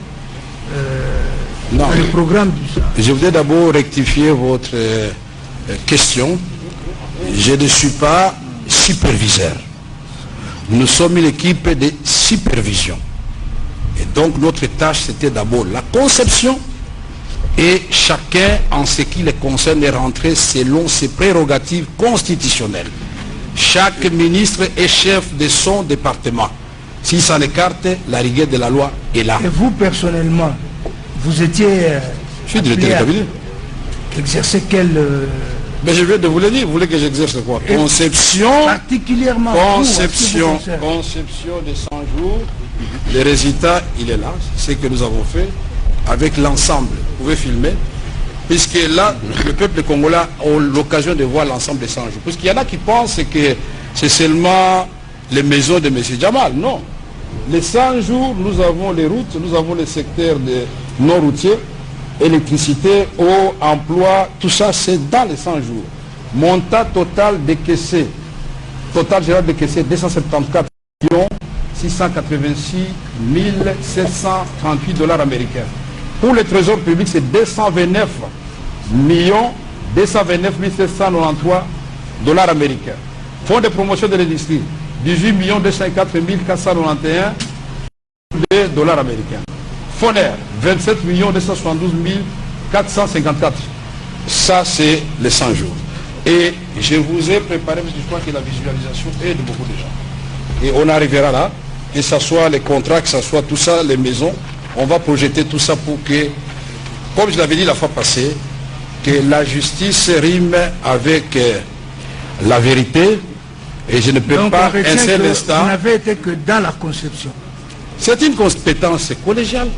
dans le programme du SAR. Je voudrais d'abord rectifier votre question. Je ne suis pas superviseur. Nous sommes une équipe de supervision. Et donc notre tâche, c'était d'abord la conception et chacun, en ce qui le concerne, est rentré selon ses prérogatives constitutionnelles. Chaque ministre est chef de son département. S'il s'en écarte, la rigueur de la loi est là. Et vous, personnellement, vous étiez... je suis directeur de cabinet. Exercer quel... Mais je viens de vous le dire, vous voulez que j'exerce quoi? Conception, particulièrement conception de 100 jours. Le résultat, il est là, c'est ce que nous avons fait avec l'ensemble. Vous pouvez filmer, puisque là, le peuple congolais a l'occasion de voir l'ensemble des 100 jours. Puisqu'il y en a qui pensent que c'est seulement les maisons de M. Jamal. Non. Les 100 jours, nous avons les routes, nous avons les secteurs non routiers, électricité, eau, emploi, tout ça, c'est dans les 100 jours. Montant total décaissé, total général décaissé, 274 686 738 $ américains. Pour le trésor public, c'est 229 793 $ américains. Fonds de promotion de l'industrie, 18 204 491 $ américains. FONER, 27 272 454. Ça, c'est les 100 jours. Et je vous ai préparé, parce que je crois que la visualisation aide beaucoup de gens. Et on arrivera là, que ce soit les contrats, que ce soit tout ça, les maisons, on va projeter tout ça pour que, comme je l'avais dit la fois passée, que la justice rime avec la vérité. Et je ne peux donc, pas un seul instant... Vous n'avez été que dans la conception. C'est une compétence collégiale.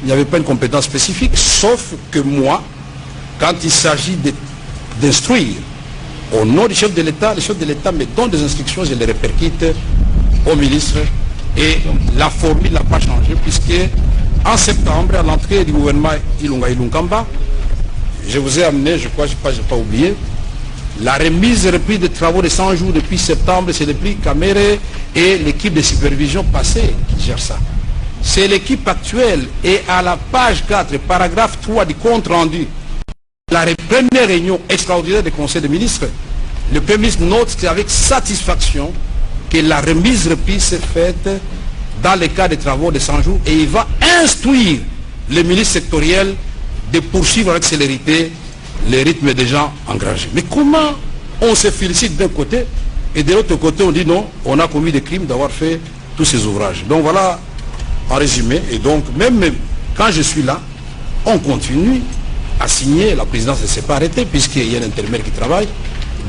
Il n'y avait pas une compétence spécifique, sauf que moi, quand il s'agit d'instruire au nom du chef de l'État, le chef de l'État me donne des instructions, je les répercute au ministre. Et la formule n'a pas changé, puisque en septembre, à l'entrée du gouvernement Ilunga Ilunkamba, je vous ai amené, je crois, je n'ai pas oublié, la remise et reprise des travaux de 100 jours depuis septembre, c'est depuis Kamerhe et l'équipe de supervision passée qui gère ça. c'est l'équipe actuelle. Et à la page 4, paragraphe 3 du compte rendu, la première réunion extraordinaire du Conseil des ministres, le Premier ministre note avec satisfaction que la remise puisse être faite dans le cas des travaux de 100 jours et il va instruire les ministres sectoriels de poursuivre avec célérité les rythmes déjà engagés. Mais comment on se félicite d'un côté et de l'autre côté on dit non, on a commis des crimes d'avoir fait tous ces ouvrages. Donc voilà en résumé. Et donc même quand je suis là, on continue à signer. La présidence ne s'est pas arrêtée puisqu'il y a un intérimaire qui travaille.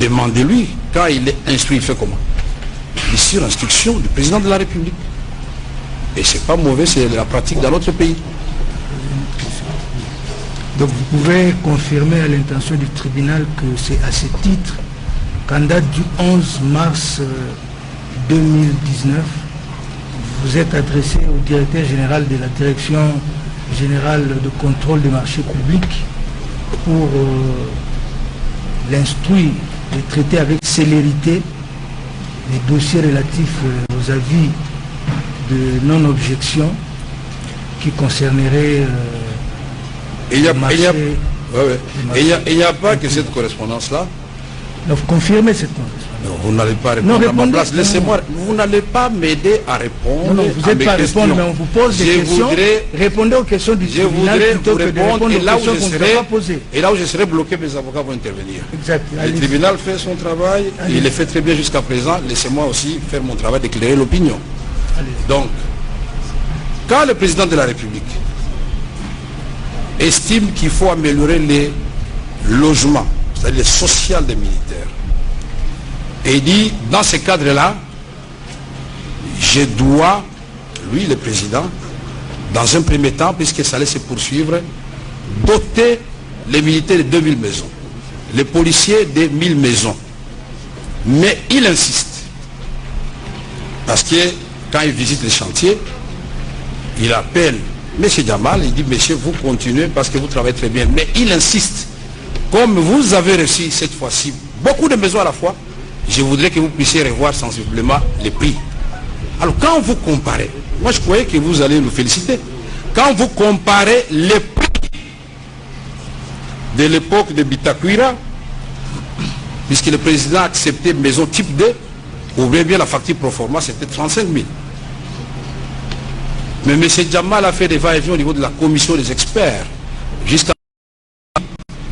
Demandez-lui, quand il est instruit, il fait comment? Il est sur instruction du président de la République. Et c'est pas mauvais, c'est la pratique dans notre pays. Donc vous pouvez confirmer à l'intention du tribunal que c'est à ce titre qu'en date du 11 mars 2019, vous êtes adressé au directeur général de la Direction générale de contrôle des marchés publics pour l'instruire et traiter avec célérité les dossiers relatifs aux avis de non-objection qui concerneraient il n'y a pas que cette correspondance-là. Donc, vous confirmez cette correspondance. Non, vous n'allez pas répondre à ma place. Laissez-moi. Vous n'allez pas m'aider à répondre. Non, vous n'êtes pas à répondre, mais on vous pose des questions. Répondez aux questions du tribunal plutôt que de répondre aux questions qu'on ne vous a pas posées. Et là où je serai bloqué, mes avocats vont intervenir. Exact. Le tribunal fait son travail. Il le fait très bien jusqu'à présent. Laissez-moi aussi faire mon travail d'éclairer l'opinion. Donc, quand le président de la République estime qu'il faut améliorer les logements, c'est-à-dire les social des militaires, et il dit, dans ce cadre-là, je dois, lui le président, dans un premier temps, puisque ça allait se poursuivre, doter les militaires de 2000 maisons, les policiers de 1000 maisons. Mais il insiste, parce que quand il visite les chantiers, il appelle M. Djamal, il dit, monsieur, vous continuez parce que vous travaillez très bien. Mais il insiste, comme vous avez reçu cette fois-ci beaucoup de maisons à la fois, je voudrais que vous puissiez revoir sensiblement les prix. Alors quand vous comparez, moi je croyais que vous allez nous féliciter, quand vous comparez les prix de l'époque de Bitakwira, puisque le président a accepté maison type 2, ouvrez bien la facture pro forma, c'était 35 000. Mais M. Djamal a fait des va-et-vient au niveau de la commission des experts, jusqu'à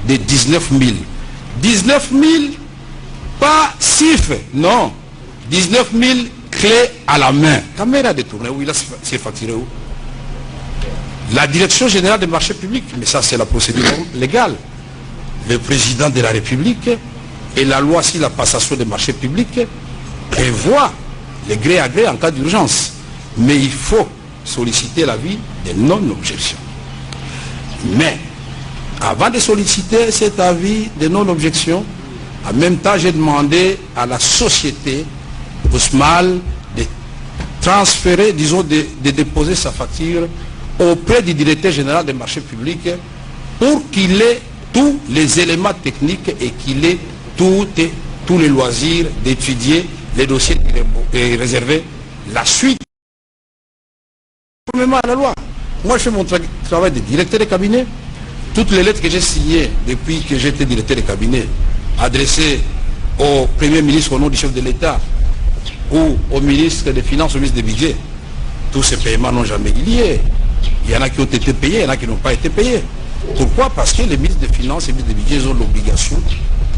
des 19 000. 19 000, pas chiffre, non. 19 000 clés à la main. Caméra détournée, où il a s'est facturé où? La direction générale des marchés publics, mais ça c'est la procédure légale. Le président de la République et la loi sur la passation des marchés publics prévoit les gré à gré en cas d'urgence. Mais il faut solliciter l'avis des non-objections. Mais avant de solliciter cet avis de non-objection, en même temps j'ai demandé à la société Ousmal de transférer, disons, de déposer sa facture auprès du directeur général des marchés publics pour qu'il ait tous les éléments techniques et qu'il ait tous les loisirs d'étudier les dossiers réservés, la suite à la loi. Moi je fais mon travail de directeur de cabinet. Toutes les lettres que j'ai signées depuis que j'étais directeur de cabinet, adressées au Premier ministre au nom du chef de l'État ou au ministre des Finances, au ministre des Budgets, tous ces paiements n'ont jamais eu lieu. Il y en a qui ont été payés, il y en a qui n'ont pas été payés. Pourquoi? Parce que les ministres des Finances et les ministres des Budgets ont l'obligation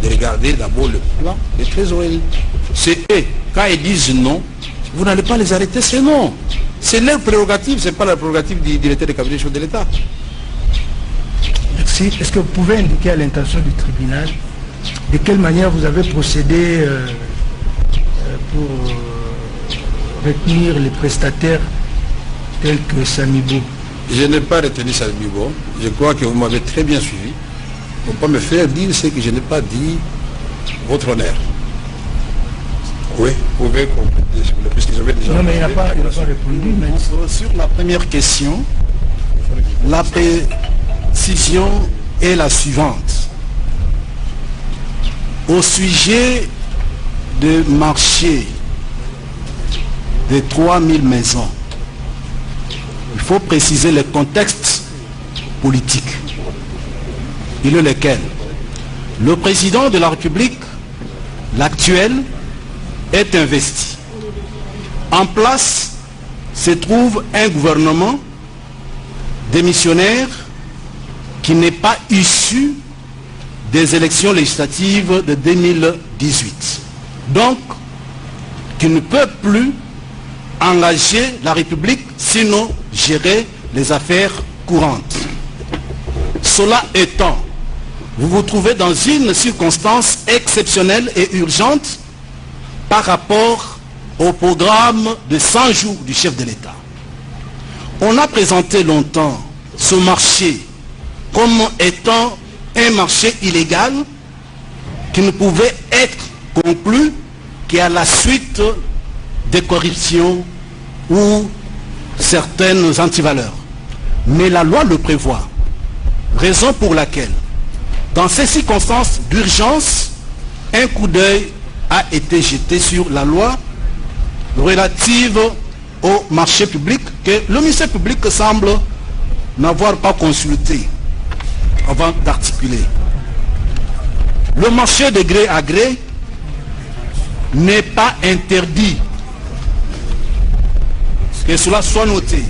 de regarder d'abord le plan des trésoreries. C'est eux, quand ils disent non, vous n'allez pas les arrêter, c'est non. C'est leur prérogative, ce n'est pas la prérogative du directeur de cabinet chef de l'État. Merci. Est-ce que vous pouvez indiquer à l'intention du tribunal de quelle manière vous avez procédé pour retenir les prestataires tels que Samibo? Je n'ai pas retenu Samibo. Je crois que vous m'avez très bien suivi. Il ne faut pas me faire dire ce que je n'ai pas dit, votre honneur. Oui, vous pouvez compléter puisque j'avais déjà... Non, mais il n'a pas répondu. Mais... Sur la première question, la précision est la suivante. Au sujet de marché de 3000 maisons, il faut préciser le contexte politique. Il est lequel? Le président de la République, l'actuel, est investi. En place se trouve un gouvernement démissionnaire qui n'est pas issu des élections législatives de 2018. Donc, qui ne peut plus engager la République, sinon gérer les affaires courantes. Cela étant, vous vous trouvez dans une circonstance exceptionnelle et urgente par rapport au programme de 100 jours du chef de l'État. On a présenté longtemps ce marché comme étant un marché illégal qui ne pouvait être conclu qu'à la suite des corruptions ou certaines antivaleurs. Mais la loi le prévoit, raison pour laquelle, dans ces circonstances d'urgence, un coup d'œil a été jeté sur la loi relative au marché public que le ministère public semble n'avoir pas consulté avant d'articuler. Le marché de gré à gré n'est pas interdit. Que cela soit noté.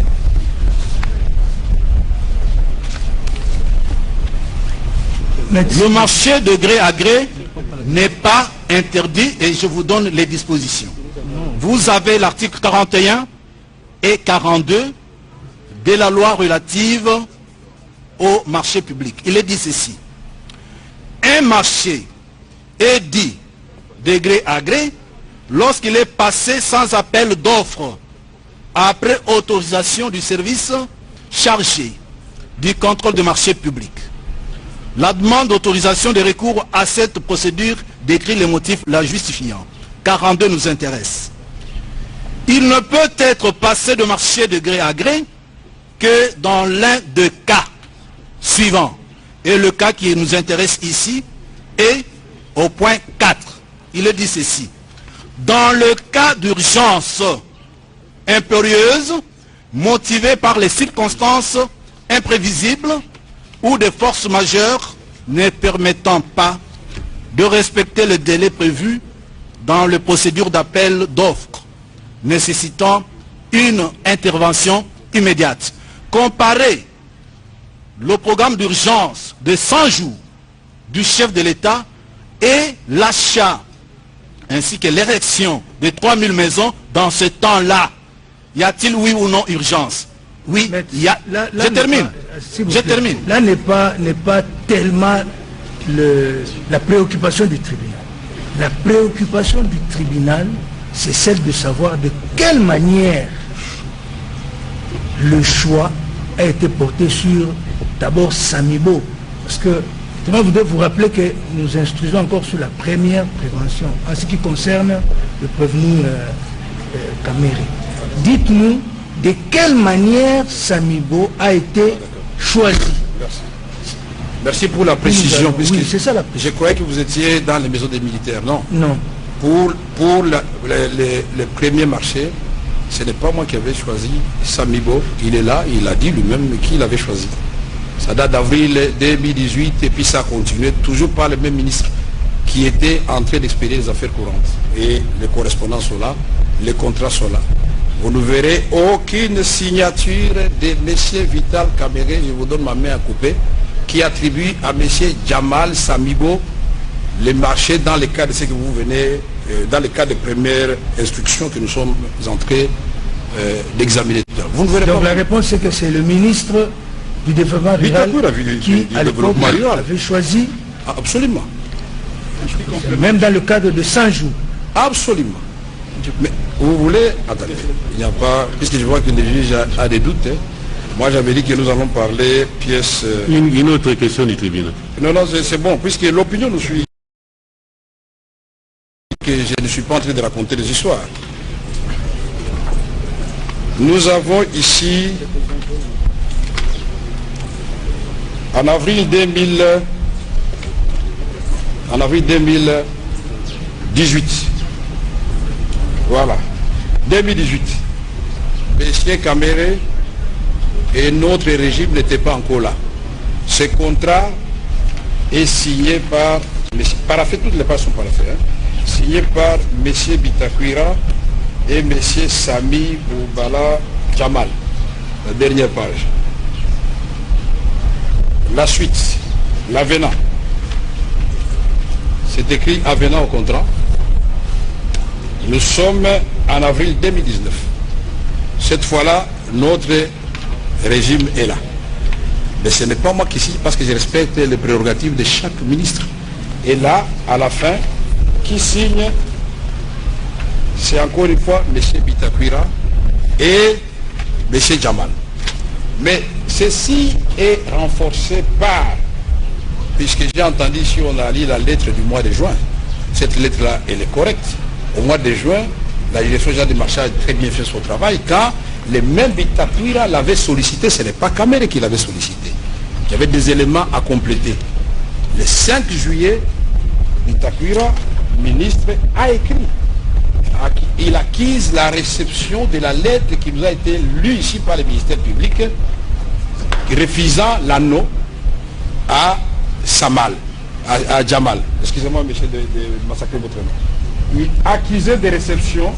Le marché de gré à gré n'est pas interdit et je vous donne les dispositions. Vous avez l'article 41 et 42 de la loi relative au marché public. Il est dit ceci. Un marché est dit de gré à gré lorsqu'il est passé sans appel d'offres après autorisation du service chargé du contrôle du marché public. La demande d'autorisation de recours à cette procédure décrit les motifs la justifiant. 42 nous intéresse. Il ne peut être passé de marché de gré à gré que dans l'un des cas suivants. Et le cas qui nous intéresse ici est au point 4. Il est dit ceci. Dans le cas d'urgence impérieuse, motivée par les circonstances imprévisibles ou des forces majeures ne permettant pas de respecter le délai prévu dans les procédures d'appel d'offres, nécessitant une intervention immédiate. Comparer le programme d'urgence de 100 jours du chef de l'État et l'achat ainsi que l'érection de 3000 maisons dans ce temps-là. Y a-t-il oui ou non urgence? Oui, il y a... Je termine. Je termine. Là n'est pas tellement la préoccupation du tribunal. La préoccupation du tribunal, c'est celle de savoir de quelle manière le choix a été porté sur d'abord Samibo. Parce que je voudrais vous rappeler que nous instruisons encore sur la première prévention en ce qui concerne le prévenu Caméré. Dites-nous de quelle manière Samibo a été choisi. Merci. Merci pour la précision. Oui, c'est ça la précision. Je croyais que vous étiez dans les maisons des militaires. Non. Non. Pour les premiers marchés, ce n'est pas moi qui avais choisi Samibo. Il est là, il a dit lui-même qui l'avait choisi. Ça date d'avril 2018 et puis ça a continué toujours par le même ministre qui était en train d'expédier les affaires courantes. Et les correspondants sont là, les contrats sont là. Vous ne verrez aucune signature de M. Vital Caméré, je vous donne ma main à couper, qui attribue à M. Jamal Samibo les marchés dans le cadre de ce que vous venez, dans le cadre des premières instructions que nous sommes en train d'examiner. Vous ne verrez Donc pas. la réponse c'est que c'est le ministre du développement rural qui à l'époque avait choisi. Absolument. Même dans le cadre de 100 jours. Absolument. Mais vous voulez... Attendez, il n'y a pas... Puisque je vois que le juge a des doutes. Moi j'avais dit que nous allons parler pièce... Une autre question du tribunal. Non, non, c'est bon, puisque l'opinion nous suit. Que je ne suis pas en train de raconter des histoires. Nous avons ici, en avril 2018, voilà, 2018, M. Caméré et notre régime n'était pas encore là. Ce contrat est signé par, paraffé, toutes les pages sont paraffées, signé par M. Bitakwira et M. Sami Boubala Jamal. La dernière page. La suite, l'avenant. C'est écrit avenant au contrat. Nous sommes en avril 2019. Cette fois-là, notre régime est là. Mais ce n'est pas moi qui signe parce que je respecte les prérogatives de chaque ministre. Et là, à la fin, qui signe, c'est encore une fois M. Bitakwira et M. Jamal. Mais ceci est renforcé par, puisque j'ai entendu si on a lu la lettre du mois de juin, cette lettre-là, elle est correcte. Au mois de juin, la direction générale du marché a très bien fait son travail. Quand les mêmes Bitakwira l'avaient sollicité, ce n'est pas Kamere qui l'avait sollicité. Il y avait des éléments à compléter. Le 5 juillet, Bitakwira, ministre, a écrit. Il acquise la réception de la lettre qui nous a été lue ici par le ministère public, refusant l'anneau à Samal, à Jamal. Excusez-moi, monsieur, de massacrer votre nom. Il accusé de réception,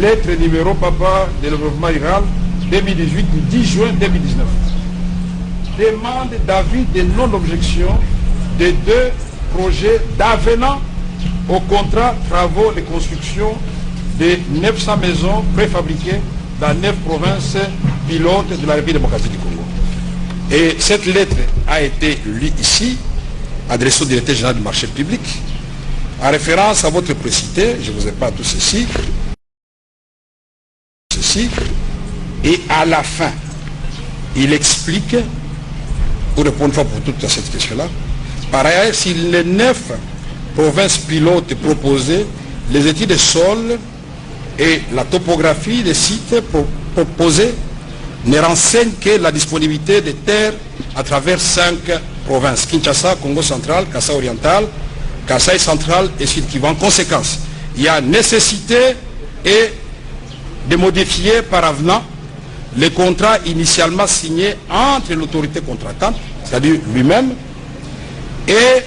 lettre numéro papa développement rural 2018 du 10 juin 2019. Demande d'avis de non-objection des deux projets d'avenant au contrat travaux de construction de 900 maisons préfabriquées dans 9 provinces pilotes de la République démocratique du Congo. Et cette lettre a été lue ici, adressée au directeur général du marché public, en référence à votre précité, je ne vous ai pas tout ceci, et à la fin, il explique, pour répondre pour toute à cette question-là, par ailleurs, si les 9 provinces pilotes proposées, les études de sol et la topographie des sites proposés ne renseignent que la disponibilité des terres à travers 5 provinces, Kinshasa, Congo central, Kasaï oriental, Kasaï central et Sud-Kivu. En conséquence, il y a nécessité et de modifier par avenant les contrats initialement signés entre l'autorité contractante, c'est-à-dire lui-même, et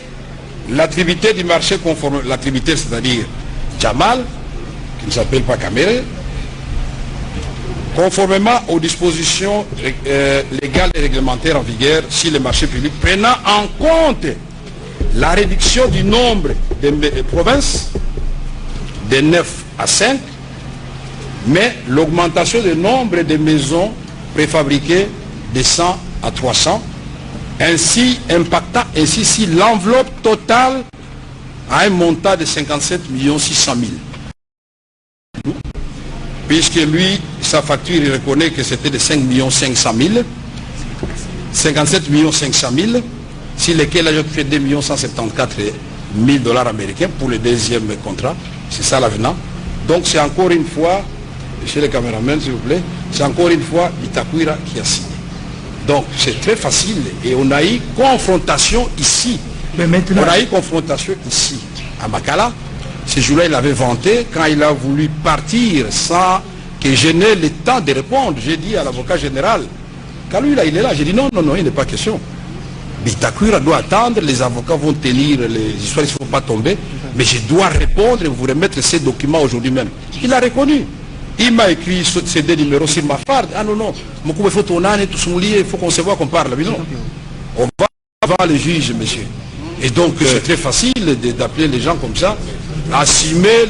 l'attributaire du marché conforme, l'attributaire c'est-à-dire Jamal, qui ne s'appelle pas Kamere, conformément aux dispositions légales et réglementaires en vigueur sur les marchés publics, prenant en compte la réduction du nombre de provinces de 9 à 5, mais l'augmentation du nombre de maisons préfabriquées de 100 à 300, ainsi impactant ainsi si l'enveloppe totale à un montant de 57 600 000. Puisque lui, sa facture, il reconnaît que c'était de 5 500 000, 57 500 000, sur lesquels il a fait 2 174 000 $ américains pour le deuxième contrat. C'est ça l'avenant. Donc c'est encore une fois, monsieur le caméraman s'il vous plaît, c'est encore une fois Bitakwira qui a signé. Donc c'est très facile et on a eu confrontation ici. Mais maintenant... On a eu confrontation ici, à Makala. Ce jour-là, il avait vanté quand il a voulu partir sans que je n'ai le temps de répondre. J'ai dit à l'avocat général, quand lui là, il est là, j'ai dit non, il n'est pas question. Bitakwira doit attendre, les avocats vont tenir les histoires, il ne faut pas tomber, mais je dois répondre et vous remettre ces documents aujourd'hui même. Il a reconnu. Il m'a écrit ces 2 numéros sur ma farde. Ah non, il faut tourner, tout son lit, il faut qu'on se voit qu'on parle. Mais non. On va voir le juge, monsieur. Et donc, c'est très facile d'appeler les gens comme ça, assumer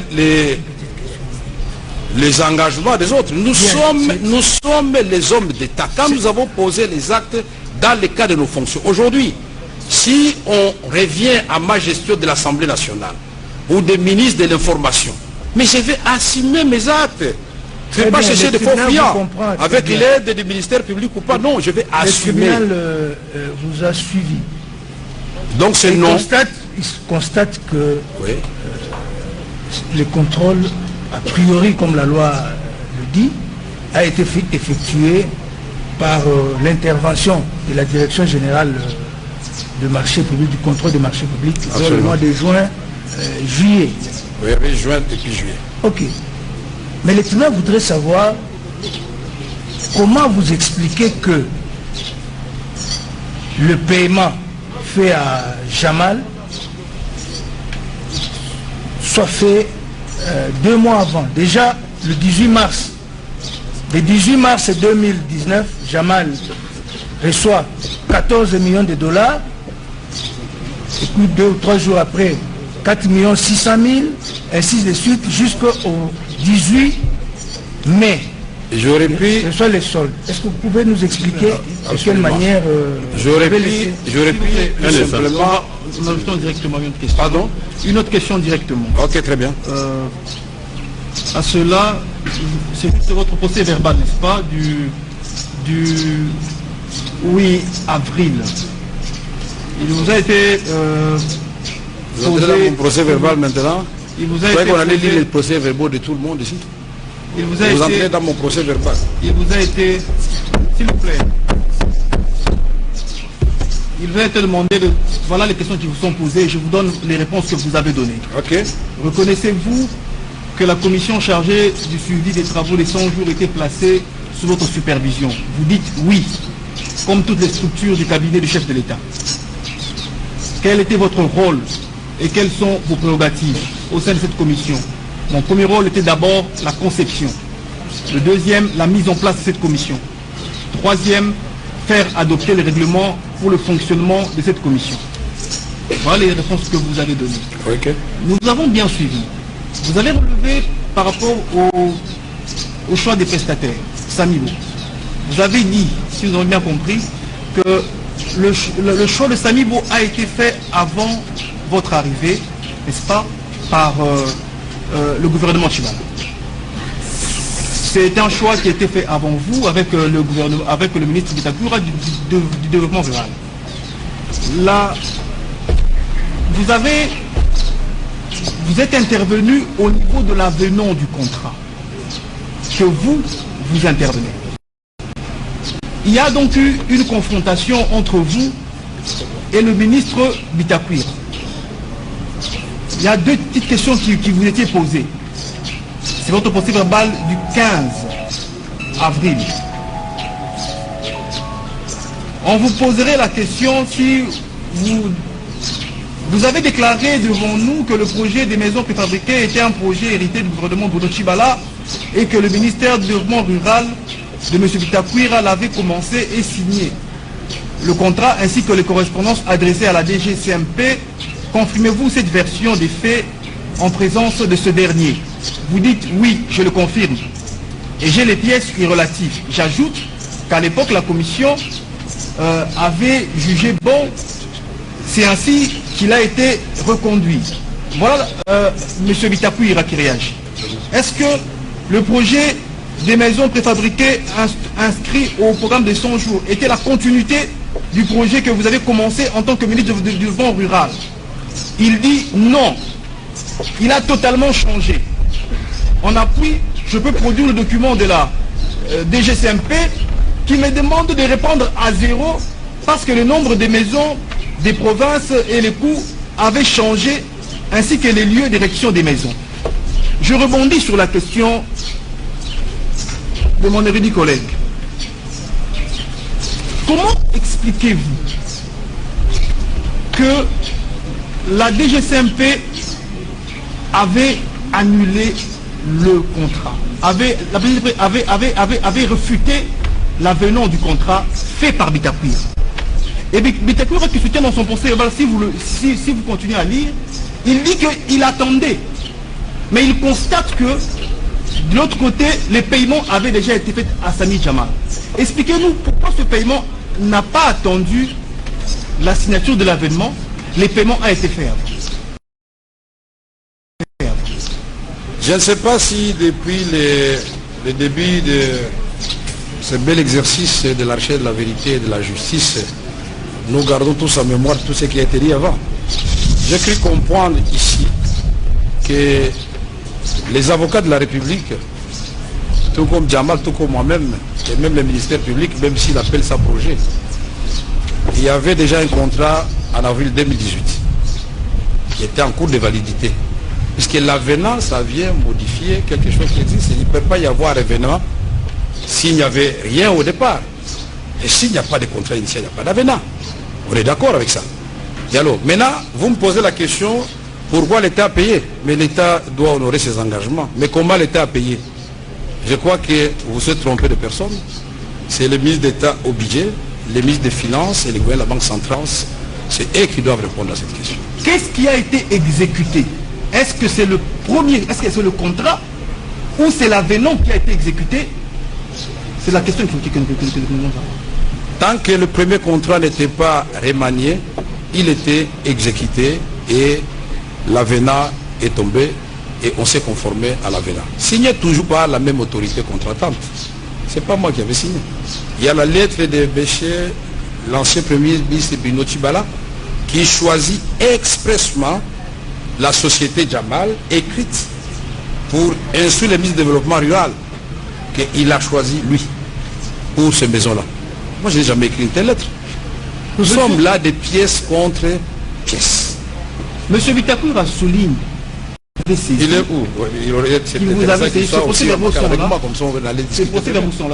les engagements des autres. Nous sommes les hommes d'État. Quand nous avons posé les actes dans le cas de nos fonctions. Aujourd'hui, si on revient à ma gestion de l'Assemblée nationale ou des ministres de l'information, mais je vais assumer mes actes. Je ne vais pas chercher des faux clients avec l'aide du ministère public ou pas. Non, je vais assumer. Le tribunal vous a suivi. Donc c'est non. Il constate que oui. Le contrôle, a priori, comme la loi le dit, a été effectué par l'intervention de la Direction générale du marché public, du contrôle du marché public, dans le mois de juin, juillet. Oui, juin et puis juillet. Ok. Mais le tribunal voudrait savoir comment vous expliquez que le paiement fait à Jamal soit fait 2 mois avant? Déjà, le 18 mars. Le 18 mars 2019, Jamal reçoit 14 millions de dollars. Et puis 2 ou 3 jours après, 4 600 000, ainsi de suite, jusqu'au 18 mai. J'aurais pu... Ce sont les soldes. Est-ce que vous pouvez nous expliquer de quelle manière... J'aurais pu simplement... Nous ajoutons directement une autre question. Pardon? Une autre question directement. Ok, très bien. À cela, c'est juste votre procès verbal, n'est-ce pas, du 8 avril. Il vous a été vous entrez dans mon procès verbal maintenant? Il vous a été... qu'on allait lire posé... les procès verbaux de tout le monde ici? Il vous a vous été... entrez dans mon procès verbal. Il vous a été... S'il vous plaît. Il vous a été demandé de... Voilà les questions qui vous sont posées. Je vous donne les réponses que vous avez données. Ok. Reconnaissez-vous que la commission chargée du suivi des travaux des 100 jours était placée sous votre supervision? Vous dites oui, comme toutes les structures du cabinet du chef de l'État. Quel était votre rôle et quelles sont vos prérogatives au sein de cette commission? Mon premier rôle était d'abord la conception. Le deuxième, la mise en place de cette commission. Troisième, faire adopter les règlements pour le fonctionnement de cette commission. Voilà les réponses que vous avez données. Okay. Nous avons bien suivi. Vous avez relevé par rapport au choix des prestataires, Samibo. Vous avez dit, si vous avez bien compris, que le choix de Samibo a été fait avant votre arrivée, n'est-ce pas, par le gouvernement Tchibala. C'est un choix qui a été fait avant vous avec le gouvernement, avec le ministre Bitakura du développement rural. Là, vous êtes intervenu au niveau de l'avenant du contrat, que vous intervenez. Il y a donc eu une confrontation entre vous et le ministre Bitakwira. Il y a 2 petites questions qui vous étaient posées. C'est votre procès verbal du 15 avril. On vous poserait la question si vous avez déclaré devant nous que le projet des maisons préfabriquées était un projet hérité du gouvernement Bruno Tchibala et que le ministère du développement rural de M. Bitakwira l'avait commencé et signé. Le contrat ainsi que les correspondances adressées à la DGCMP, confirmez-vous cette version des faits en présence de ce dernier? Vous dites oui, je le confirme. Et j'ai les pièces relatives. J'ajoute qu'à l'époque, la commission avait jugé bon. C'est ainsi qu'il a été reconduit. Voilà M. Bitakwira qui réagit. Est-ce que le projet des maisons préfabriquées inscrits au programme de 100 jours était la continuité du projet que vous avez commencé en tant que ministre du développement rural? Il dit non. Il a totalement changé. En appui, je peux produire le document de la DGCMP qui me demande de répondre à 0 parce que le nombre de maisons des provinces et les coûts avaient changé ainsi que les lieux d'érection des maisons. Je rebondis sur la question de mon érudit collègue. Comment expliquez-vous que la DGCMP avait annulé le contrat, avait refuté l'avenant du contrat fait par Bitakwira? Et Bitakwira qui soutient dans son procès, si vous continuez à lire, il dit qu'il attendait. Mais il constate que de l'autre côté, les paiements avaient déjà été faits à Sami Jamal. Expliquez-nous pourquoi ce paiement n'a pas attendu la signature de l'avenant. Les paiements ont été faits avant. Je ne sais pas si depuis le début de ce bel exercice de la recherche de la vérité et de la justice, nous gardons tous en mémoire tout ce qui a été dit avant. J'ai cru comprendre ici que les avocats de la République, tout comme Jamal, tout comme moi-même, et même le ministère public, même s'il appelle ça projet, il y avait déjà un contrat en avril 2018 qui était en cours de validité. Puisque l'avenant, ça vient modifier quelque chose qui existe. Il ne peut pas y avoir un événement s'il n'y avait rien au départ. Et s'il n'y a pas de contrat initial, il n'y a pas d'avenant. On est d'accord avec ça. Et alors, maintenant, vous me posez la question, pourquoi l'État a payé? Mais l'État doit honorer ses engagements. Mais comment l'État a payé? Je crois que vous vous êtes trompé de personne. C'est le ministre d'État au budget, le ministre des Finances et le gouvernement de la Banque centrale. C'est eux qui doivent répondre à cette question. Qu'est-ce qui a été exécuté? Est-ce que c'est le premier, est-ce que c'est le contrat ou c'est l'avenant qui a été exécuté? C'est la question que nous avons. Tant que le premier contrat n'était pas remanié, il était exécuté et l'avenant est tombé et on s'est conformé à l'avenant. Signé toujours par la même autorité contratante. Ce n'est pas moi qui avais signé. Il y a la lettre de Bécher, l'ancien premier ministre Bruno Tshibala, qui choisit expressement la société Jamal, écrite pour instruire le ministre du Développement rural, qu'il a choisi lui, pour ces maisons-là. Moi, je n'ai jamais écrit une telle lettre. Nous sommes là des pièces contre pièces. Monsieur Bitakura souligne. Il est où? Il vous avait saisi, ce procès-verbal,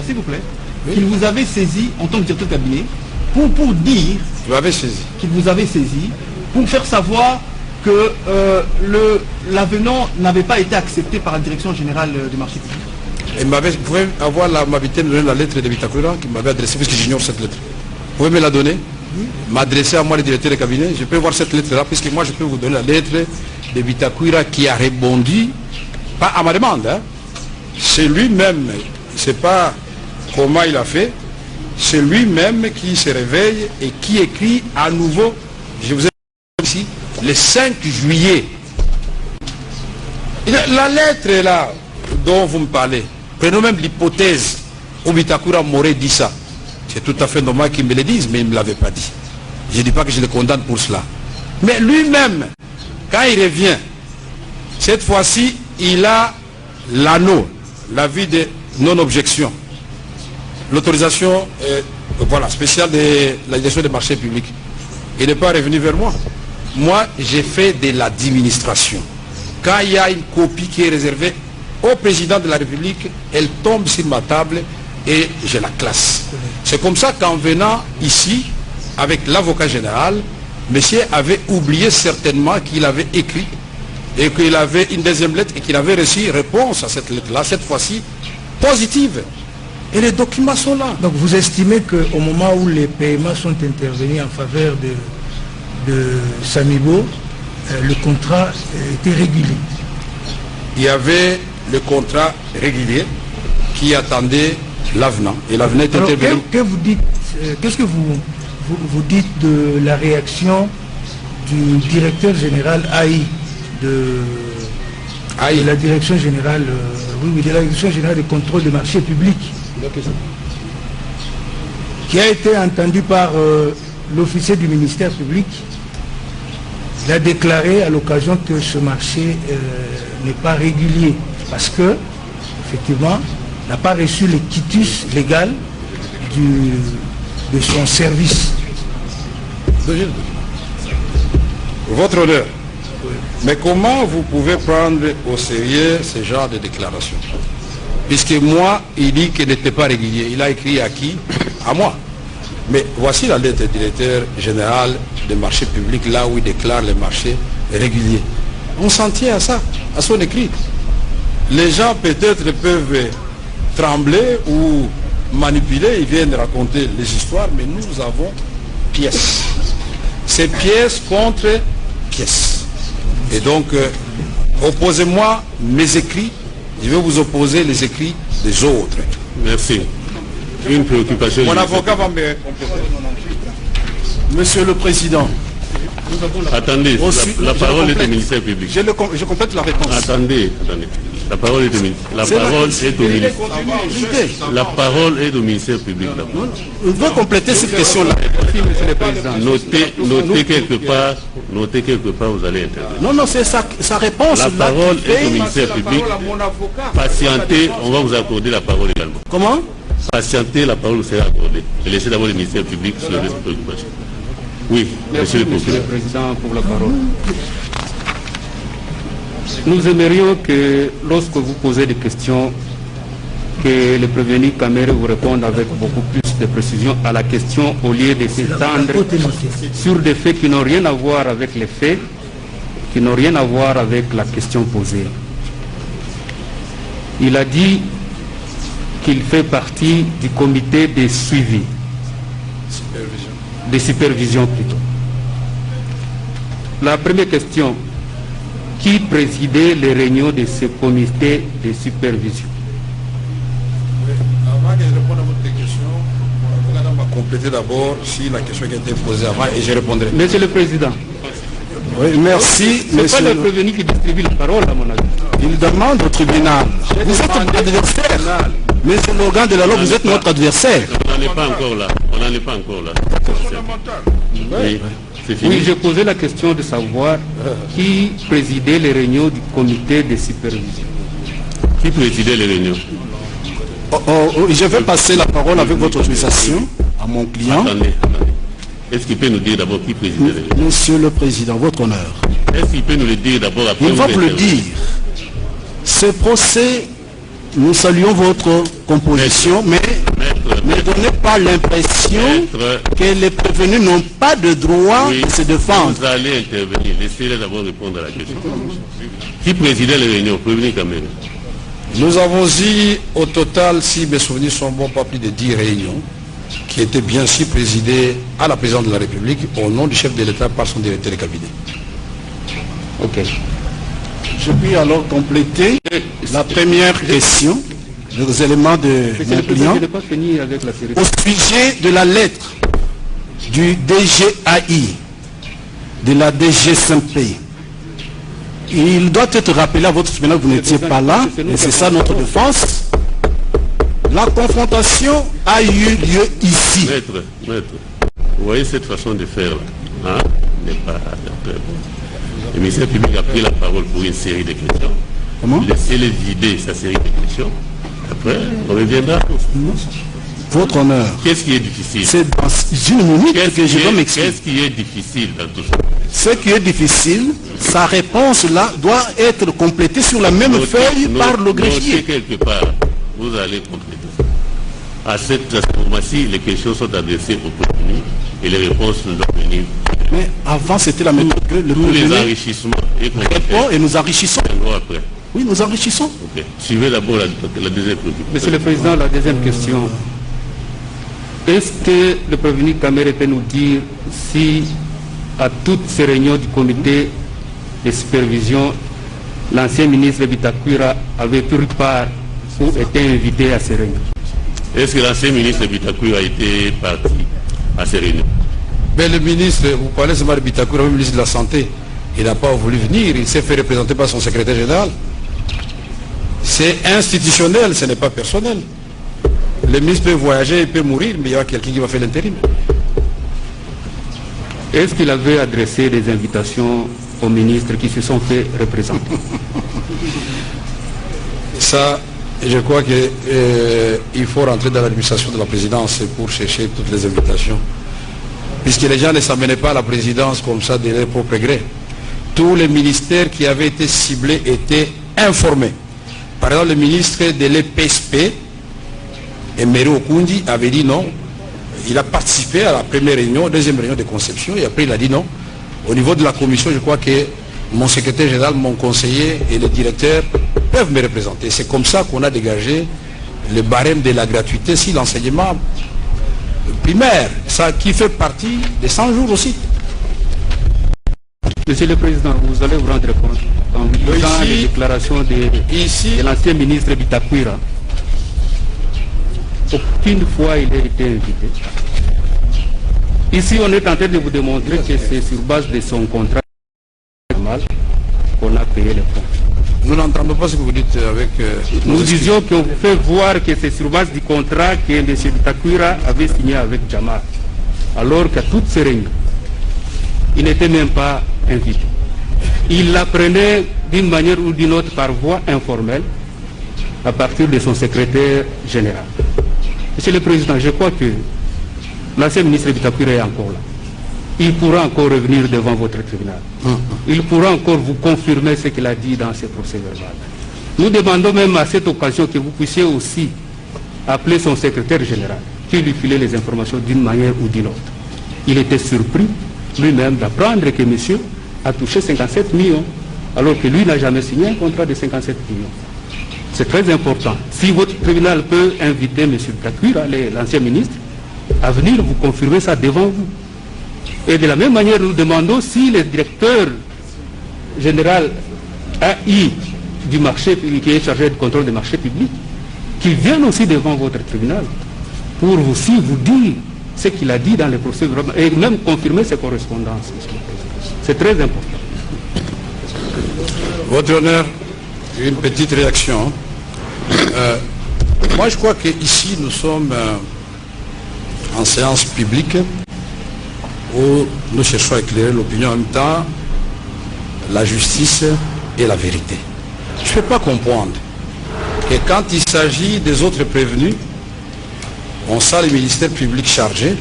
s'il vous plaît. Oui. Qu'il vous avait saisi en tant que directeur de cabinet pour dire qu'il vous avait saisi pour faire savoir que l'avenant n'avait pas été accepté par la direction générale des marchés publics. Vous pouvez avoir l'amabilité de donner la lettre de Bitakura qui m'avait adressée, puisque j'ignore cette lettre. Vous pouvez me la donner? M'adresser à moi, le directeur de cabinet. Je peux voir cette lettre-là, puisque moi je peux vous donner la lettre de Bitakura qui a répondu, pas à ma demande, hein. C'est lui-même, c'est pas comment il a fait, c'est lui-même qui se réveille et qui écrit à nouveau, je vous ai dit ici, le 5 juillet. La lettre là dont vous me parlez, prenons même l'hypothèse où Bitakura m'aurait dit ça. C'est tout à fait normal qu'il me le dise, mais il ne me l'avait pas dit. Je ne dis pas que je le condamne pour cela. Mais lui-même, quand il revient, cette fois-ci, il a l'anneau, l'avis de non-objection, l'autorisation voilà, spéciale de la direction des marchés publics. Il n'est pas revenu vers moi. Moi, j'ai fait de l'administration. Quand il y a une copie qui est réservée au président de la République, elle tombe sur ma table et je la classe. C'est comme ça qu'en venant ici, avec l'avocat général, monsieur avait oublié certainement qu'il avait écrit et qu'il avait une deuxième lettre et qu'il avait reçu réponse à cette lettre-là, cette fois-ci positive. Et les documents sont là. Donc vous estimez qu'au moment où les paiements sont intervenus en faveur de Samibo, le contrat était régulier? Il y avait le contrat régulier qui attendait l'avenant. Et l'avenant est intervenu. Qu'est-ce que vous dites de la réaction du directeur général AI de la direction générale de la direction générale de contrôle des marchés publics, qui a été entendu par l'officier du ministère public? Il a déclaré à l'occasion que ce marché n'est pas régulier parce que, effectivement, n'a pas reçu le quitus légal de son service. Votre honneur, mais comment vous pouvez prendre au sérieux ce genre de déclaration? Puisque moi, il dit qu'il n'était pas régulier. Il a écrit à qui? À moi. Mais voici la lettre du directeur général des marchés publics, là où il déclare les marchés réguliers. On s'en tient à ça, à son écrit. Les gens peut-être peuvent trembler ou manipuler, ils viennent raconter les histoires, mais nous avons pièces. C'est pièce contre pièce. Et donc, opposez-moi mes écrits, je vais vous opposer les écrits des autres. Merci. Une préoccupation. Mon avocat va me compléter. Monsieur le Président. Attendez, la parole est au ministère public. Je complète la réponse. Attendez. La parole est au ministère. La parole est au ministère public. Vous devez compléter cette question-là. Notez quelque part, vous allez intervenir. Non, c'est sa réponse. La parole est au ministère public. Patientez, on va vous accorder la parole également. Comment? Patientez, la parole vous sera accordée. Et laissez d'abord le ministère public sur les préoccupations. Oui, merci, Monsieur le Président, pour la parole. Nous aimerions que, lorsque vous posez des questions, que le prévenu Kamere vous réponde avec beaucoup plus de précision à la question au lieu de s'étendre sur des faits qui n'ont rien à voir avec les faits, qui n'ont rien à voir avec la question posée. Il a dit qu'il fait partie du comité de suivi, de supervision plutôt. La première question, qui présidait les réunions de ce comité de supervision? Avant que je réponde à votre question, on va compléter d'abord si la question qui a été posée avant et je répondrai. Monsieur le Président. Oui, merci. Ce n'est pas le prévenu qui distribue la parole, à mon avis. Il demande au tribunal. Vous êtes notre adversaire. Mais c'est l'organe de la loi, vous êtes notre adversaire. On n'en est pas encore là. On n'en est pas encore là. Oui, c'est fini. Oui, j'ai posé la question de savoir qui présidait les réunions du comité de supervision. Qui présidait les réunions? Je vais passer la parole avec votre autorisation à mon client. Attendez. Est-ce qu'il peut nous dire d'abord qui présidait les réunions? Monsieur le Président, votre honneur. Est-ce qu'il peut nous le dire d'abord après? Il va vous le dire. Ce procès, nous saluons votre composition, mais ne donnez pas l'impression que les prévenus n'ont pas de droit de se défendre. Vous allez intervenir. Laissez-les d'abord répondre à la question. Qui présidait les réunions? Prévenu Kamere. Nous avons eu au total, si mes souvenirs sont bons, pas plus de 10 réunions qui étaient bien sûr présidées à la présidence de la République au nom du chef de l'État par son directeur de cabinet. Ok. Je puis alors compléter la première question, les éléments de mon client. Au sujet de la lettre du DGAI, de la DG5P, il doit être rappelé à votre tribunal que vous n'étiez pas là, et c'est ça notre défense. La confrontation a eu lieu ici. Maître, vous voyez cette façon de faire là, n'est pas très bon. Le ministère public a pris la parole pour une série de questions. Comment? Laissez-les vider sa série de questions. Après, on reviendra. Votre honneur. Qu'est-ce qui est difficile? C'est dans une minute que je dois m'expliquer. Qu'est-ce qui est difficile dans tout ça? Ce qui est difficile, sa réponse là doit être complétée sur la même feuille par le greffier. Quelque part, vous allez compléter. À cette moment-ci, les questions sont adressées au prévenu et les réponses nous doivent venir. Mais avant, c'était la méthode que le tous prévenu les enrichissements répond et nous enrichissons. Après. Oui, nous enrichissons. Okay. Suivez d'abord la deuxième question. Monsieur le Président, la deuxième question. Est-ce que le prévenu Kamere peut nous dire si à toutes ces réunions du comité de supervision, l'ancien ministre Bitakwira avait pris part ou était invité à ces réunions? Est-ce que l'ancien ministre Bitakwira a été parti à ces réunions? Mais le ministre, vous parlez seulement de Bitakwira, le ministre de la Santé, il n'a pas voulu venir, il s'est fait représenter par son secrétaire général. C'est institutionnel, ce n'est pas personnel. Le ministre peut voyager, il peut mourir, mais il y aura quelqu'un qui va faire l'intérim. Est-ce qu'il avait adressé des invitations aux ministres qui se sont fait représenter? Ça, je crois qu'il faut rentrer dans l'administration de la présidence pour chercher toutes les invitations. Puisque les gens ne s'amenaient pas à la présidence comme ça de leur propre gré. Tous les ministères qui avaient été ciblés étaient informés. Par exemple, le ministre de l'EPSP, Emery Okundi, avait dit non. Il a participé à la première réunion, deuxième réunion de conception, et après il a dit non. Au niveau de la commission, je crois que mon secrétaire général, mon conseiller et le directeur peuvent me représenter. C'est comme ça qu'on a dégagé le barème de la gratuité si l'enseignement primaire, ça qui fait partie des 100 jours aussi. Monsieur le Président, vous allez vous rendre compte, en lisant les déclarations de l'ancien ministre Bitakwira, aucune fois il a été invité. Ici, on est en train de vous démontrer que c'est sur base de son contrat qu'on a payé les fonds. Nous n'entendons pas ce que vous dites avec... Nous disions qu'on vous fait voir que c'est sur base du contrat que M. Bitakwira avait signé avec Jamal. Alors qu'à toutes ces réunions, il n'était même pas invité. Il l'apprenait d'une manière ou d'une autre par voie informelle à partir de son secrétaire général. Monsieur le Président, je crois que l'ancien ministre Bitakwira est encore là. Il pourra encore revenir devant votre tribunal. Il pourra encore vous confirmer ce qu'il a dit dans ce procès verbal. Nous demandons même à cette occasion que vous puissiez aussi appelé son secrétaire général, qui lui filait les informations d'une manière ou d'une autre. Il était surpris lui-même d'apprendre que monsieur a touché 57 millions, alors que lui n'a jamais signé un contrat de 57 millions. C'est très important. Si votre tribunal peut inviter M. Bitakwira, l'ancien ministre, à venir vous confirmer ça devant vous. Et de la même manière, nous demandons si le directeur général AI du marché, qui est chargé du contrôle des marchés publics, qu'il vienne aussi devant votre tribunal pour aussi vous dire ce qu'il a dit dans les procès et même confirmer ses correspondances. C'est très important. Votre honneur, une petite réaction. Moi, je crois qu'ici, nous sommes en séance publique où nous cherchons à éclairer l'opinion en même temps, la justice et la vérité. Je ne peux pas comprendre que quand il s'agit des autres prévenus, on sent le ministère public chargé,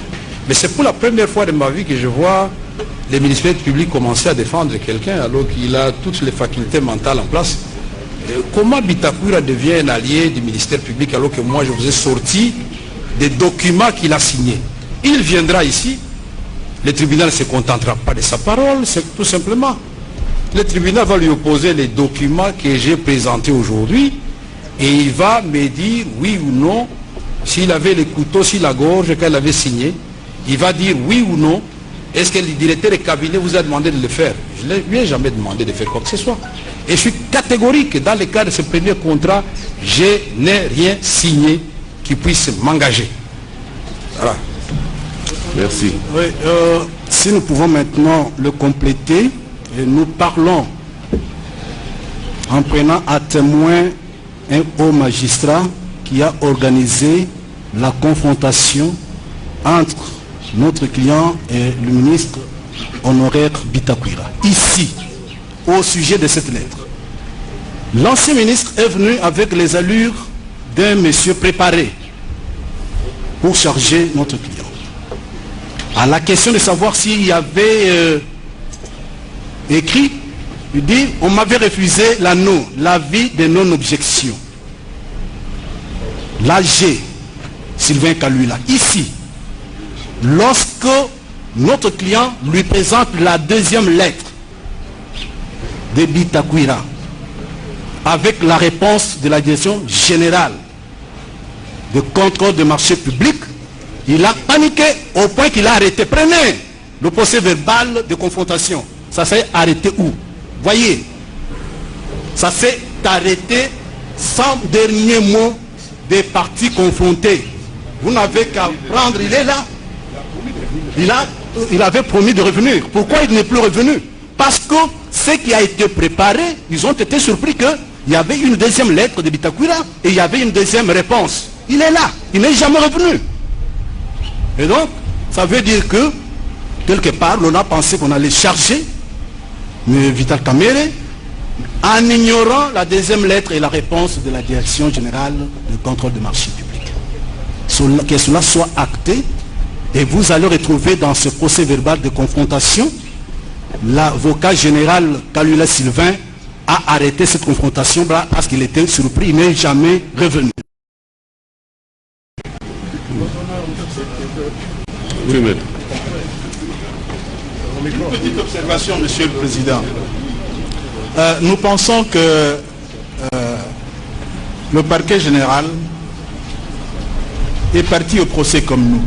mais c'est pour la première fois de ma vie que je vois les ministères publics commencer à défendre quelqu'un alors qu'il a toutes les facultés mentales en place. Comment Bitakwira devient un allié du ministère public alors que moi je vous ai sorti des documents qu'il a signés? Il viendra ici, le tribunal ne se contentera pas de sa parole, c'est tout simplement. Le tribunal va lui opposer les documents que j'ai présentés aujourd'hui et il va me dire oui ou non, s'il avait les couteaux sur la gorge qu'elle avait signé, il va dire oui ou non, est-ce que le directeur de cabinet vous a demandé de le faire? Je ne lui ai jamais demandé de faire quoi que ce soit. Et je suis catégorique, dans le cas de ce premier contrat, je n'ai rien signé qui puisse m'engager. Voilà. Merci. Oui, si nous pouvons maintenant le compléter, et nous parlons en prenant à témoin un haut magistrat qui a organisé la confrontation entre notre client et le ministre honoraire Bitakwira. Ici, au sujet de cette lettre, l'ancien ministre est venu avec les allures d'un monsieur préparé pour charger notre client. À la question de savoir s'il y avait écrit, il dit, on m'avait refusé l'avis de non-objection. L'AG, Sylvain Kalula, ici, lorsque notre client lui présente la deuxième lettre de Bitakwira, avec la réponse de la direction générale de contrôle des marchés publics, il a paniqué au point qu'il a arrêté. Prenez le procès verbal de confrontation. Ça s'est arrêté où? Voyez, ça s'est arrêté sans dernier mot des parties confrontées. Vous n'avez qu'à prendre, il est là. Il avait promis de revenir. Pourquoi il n'est plus revenu? Parce que ce qui a été préparé, ils ont été surpris qu'il y avait une deuxième lettre de Bitakwira et il y avait une deuxième réponse. Il est là, il n'est jamais revenu. Et donc, ça veut dire que, quelque part, on a pensé qu'on allait charger M. Vital Kamerhe en ignorant la deuxième lettre et la réponse de la direction générale du contrôle des marchés publics. Que cela soit acté, et vous allez retrouver dans ce procès verbal de confrontation, l'avocat général Kalula Sylvain a arrêté cette confrontation parce qu'il était surpris, il n'est jamais revenu. Oui, maître. Une petite observation, Monsieur le Président. Nous pensons que le parquet général est parti au procès comme nous.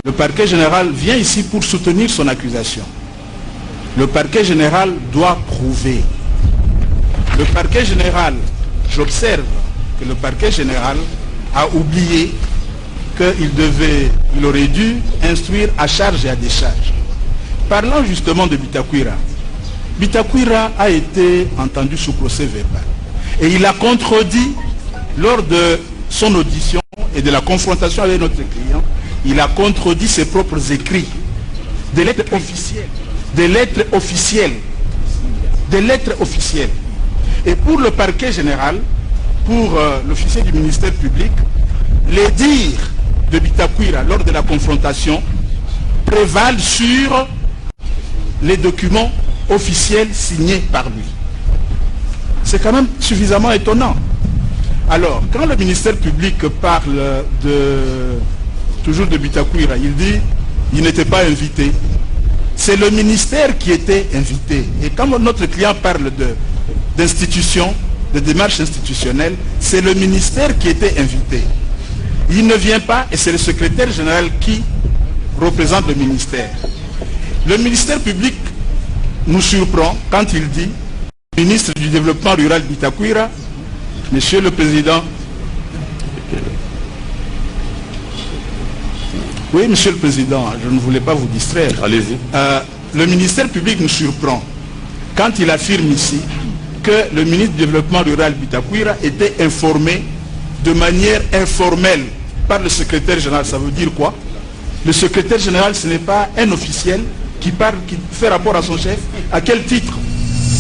Le parquet général vient ici pour soutenir son accusation. Le parquet général doit prouver. Le parquet général, j'observe que le parquet général a oublié qu'il aurait dû instruire à charge et à décharge. Parlant justement de Bitakwira, Bitakwira a été entendu sous procès verbal. Et il a contredit lors de son audition et de la confrontation avec notre client, il a contredit ses propres écrits, des lettres officielles, des lettres officielles, des lettres officielles. Et pour le parquet général, pour l'officier du ministère public, les dires de Bitakwira lors de la confrontation prévalent sur les documents officiels signés par lui. C'est quand même suffisamment étonnant. Alors, quand le ministère public parle toujours de Bitakwira, il dit il n'était pas invité. C'est le ministère qui était invité. Et quand notre client parle d'institutions, de démarches institutionnelles, c'est le ministère qui était invité. Il ne vient pas et c'est le secrétaire général qui représente le ministère. Le ministère public nous surprend quand il dit, ministre du développement rural Bitakwira, Monsieur le Président. Oui, Monsieur le Président, je ne voulais pas vous distraire. Allez-y. Le ministère public nous surprend quand il affirme ici que le ministre du développement rural Bitakwira était informé de manière informelle par le secrétaire général. Ça veut dire quoi? Le secrétaire général, ce n'est pas un officiel qui fait rapport à son chef. À quel titre?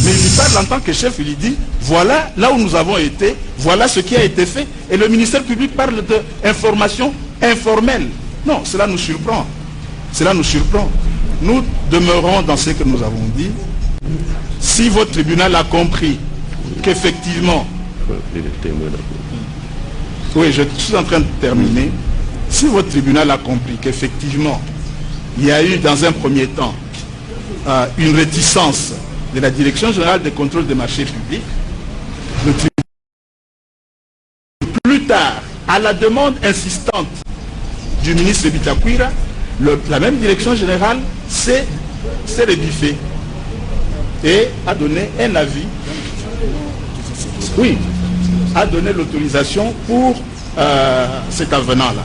Mais il lui parle en tant que chef, il lui dit, voilà là où nous avons été, voilà ce qui a été fait. Et le ministère public parle d'informations informelles. Non, cela nous surprend. Cela nous surprend. Nous demeurons dans ce que nous avons dit. Si votre tribunal a compris qu'effectivement... Oui, je suis en train de terminer. Si votre tribunal a compris qu'effectivement, il y a eu dans un premier temps une réticence de la Direction générale des contrôles des marchés publics, le tribunal, plus tard, à la demande insistante du ministre Bitakwira, la même Direction générale s'est rébiffée et a donné un avis, oui, a donné l'autorisation pour cet avenant-là.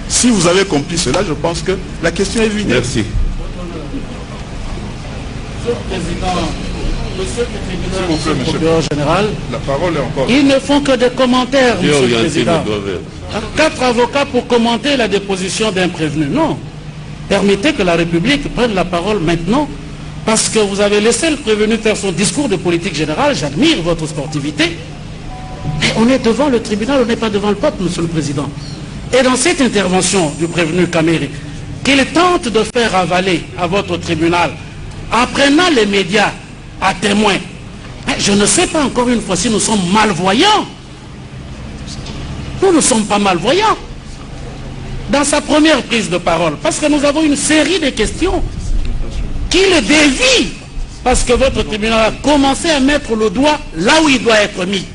Si vous avez compris cela, je pense que la question est évidente. Merci. Monsieur le procureur général, La parole est encore... ils ne font que des commentaires, Monsieur le Président. 4 avocats pour commenter la déposition d'un prévenu. Non. Permettez que la République prenne la parole maintenant, parce que vous avez laissé le prévenu faire son discours de politique générale. J'admire votre sportivité. Mais on est devant le tribunal, on n'est pas devant le peuple, Monsieur le Président. Et dans cette intervention du prévenu Kameri, qu'il tente de faire avaler à votre tribunal, en prenant les médias à témoin, je ne sais pas encore une fois si nous sommes malvoyants. Nous ne sommes pas malvoyants. Dans sa première prise de parole, parce que nous avons une série de questions qui le dévient, parce que votre tribunal a commencé à mettre le doigt là où il doit être mis.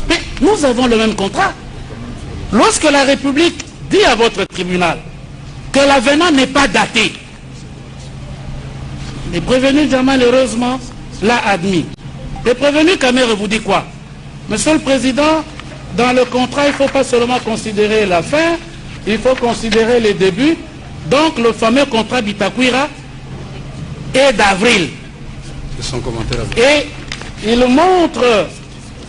Mais nous avons le même contrat. Lorsque la République dit à votre tribunal que l'avenant n'est pas daté, les prévenus Jamal, heureusement, l'a admis. Les prévenus Kamere vous dit quoi? Monsieur le Président, dans le contrat, il ne faut pas seulement considérer la fin, il faut considérer les débuts. Donc le fameux contrat Bitakwira est d'avril. C'est son commentaire. Et il montre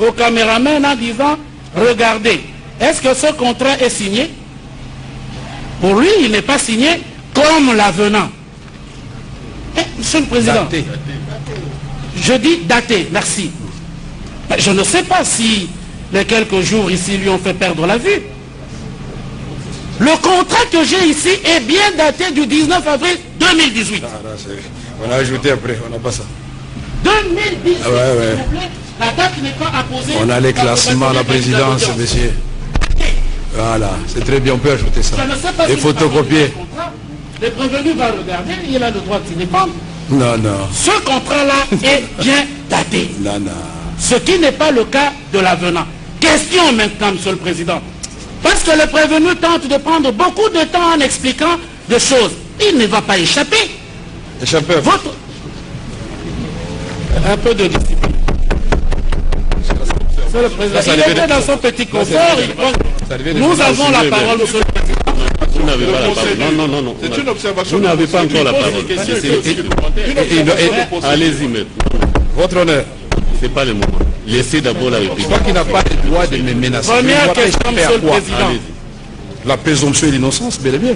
au caméraman en disant, regardez, est-ce que ce contrat est signé? Pour lui, il n'est pas signé comme l'avenant. Monsieur le Président, daté. Je dis daté, merci. Mais je ne sais pas si les quelques jours ici lui ont fait perdre la vue. Le contrat que j'ai ici est bien daté du 19 avril 2018. On a ajouté après, on n'a pas ça. 2018, ah ouais. La date n'est pas apposée. On a les classements, la présidence, monsieur. Voilà, c'est très bien, on peut ajouter ça. Et photocopier. Le prévenu va regarder, il a le droit de s'y dépendre. Non, non. Ce contrat-là est bien daté. Non, non. Ce qui n'est pas le cas de l'avenant. Question maintenant, Monsieur le Président. Parce que le prévenu tente de prendre beaucoup de temps en expliquant des choses. Il ne va pas échapper. Échapper. Votre... Un peu de discipline. Monsieur le Président, il était dans son petit confort. Nous avons la parole, Monsieur le Président. Vous n'avez pas la parole. Non. C'est une observation. Vous n'avez pas encore la parole. Allez-y maintenant. Votre honneur. Ce n'est pas le moment. Laissez d'abord la République. Je crois qu'il n'a pas le droit de me menacer. Première question, Monsieur le Président. La présomption et l'innocence, bel et bien.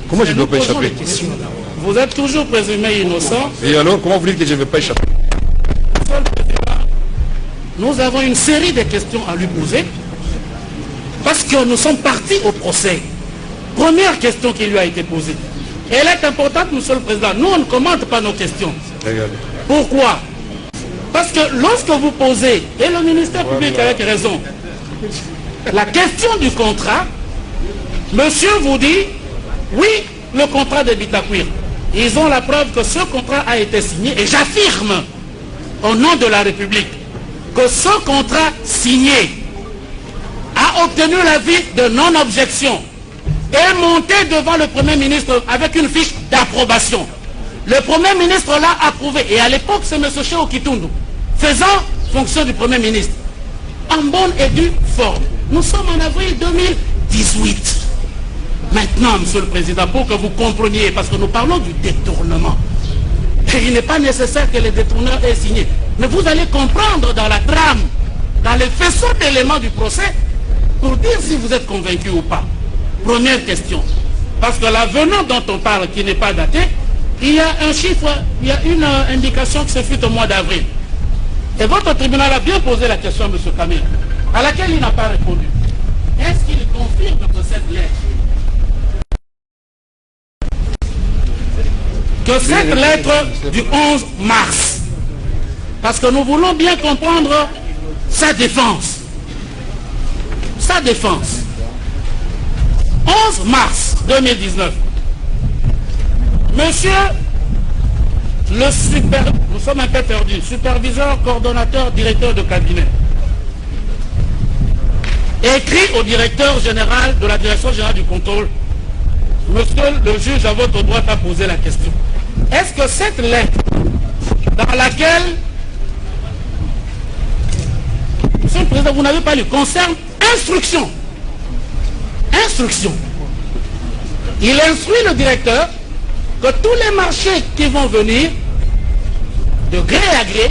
Comment je ne dois pas échapper? Vous êtes toujours présumé innocent. Et alors, comment vous dites que je ne vais pas échapper? Monsieur le Président, nous avons une série de questions à lui poser parce que nous sommes partis au procès. Première question qui lui a été posée. Elle est importante, Monsieur le Président. Nous, on ne commente pas nos questions. Regardez. Pourquoi? Parce que lorsque vous posez, et le ministère public avec raison, La question du contrat, monsieur vous dit, oui, le contrat de Bitakwir. Ils ont la preuve que ce contrat a été signé et j'affirme au nom de la République que ce contrat signé a obtenu l'avis de non-objection et monté devant le Premier ministre avec une fiche d'approbation. Le Premier ministre l'a approuvé et à l'époque c'est M. Cheo Kitundu, faisant fonction du Premier ministre, en bonne et due forme. Nous sommes en avril 2018. Maintenant, Monsieur le Président, pour que vous compreniez, parce que nous parlons du détournement, et il n'est pas nécessaire que les détourneurs aient signé, mais vous allez comprendre dans la trame, dans les faisceaux d'éléments du procès, pour dire si vous êtes convaincu ou pas. Première question, parce que l'avenant dont on parle, qui n'est pas daté, il y a un chiffre, il y a une indication que ce fut au mois d'avril. Et votre tribunal a bien posé la question à M. Kamil, à laquelle il n'a pas répondu. Est-ce qu'il confirme que cette lettre, du 11 mars, parce que nous voulons bien comprendre sa défense. Sa défense. 11 mars 2019. Monsieur nous sommes un peu perdus, superviseur, coordonnateur, directeur de cabinet, écrit au directeur général de la direction générale du contrôle. Monsieur le juge, à votre droit, a posé la question. Est-ce que cette lettre, dans laquelle, Monsieur le Président, vous n'avez pas lu, concerne instruction. Instruction. Il instruit le directeur que tous les marchés qui vont venir, de gré à gré,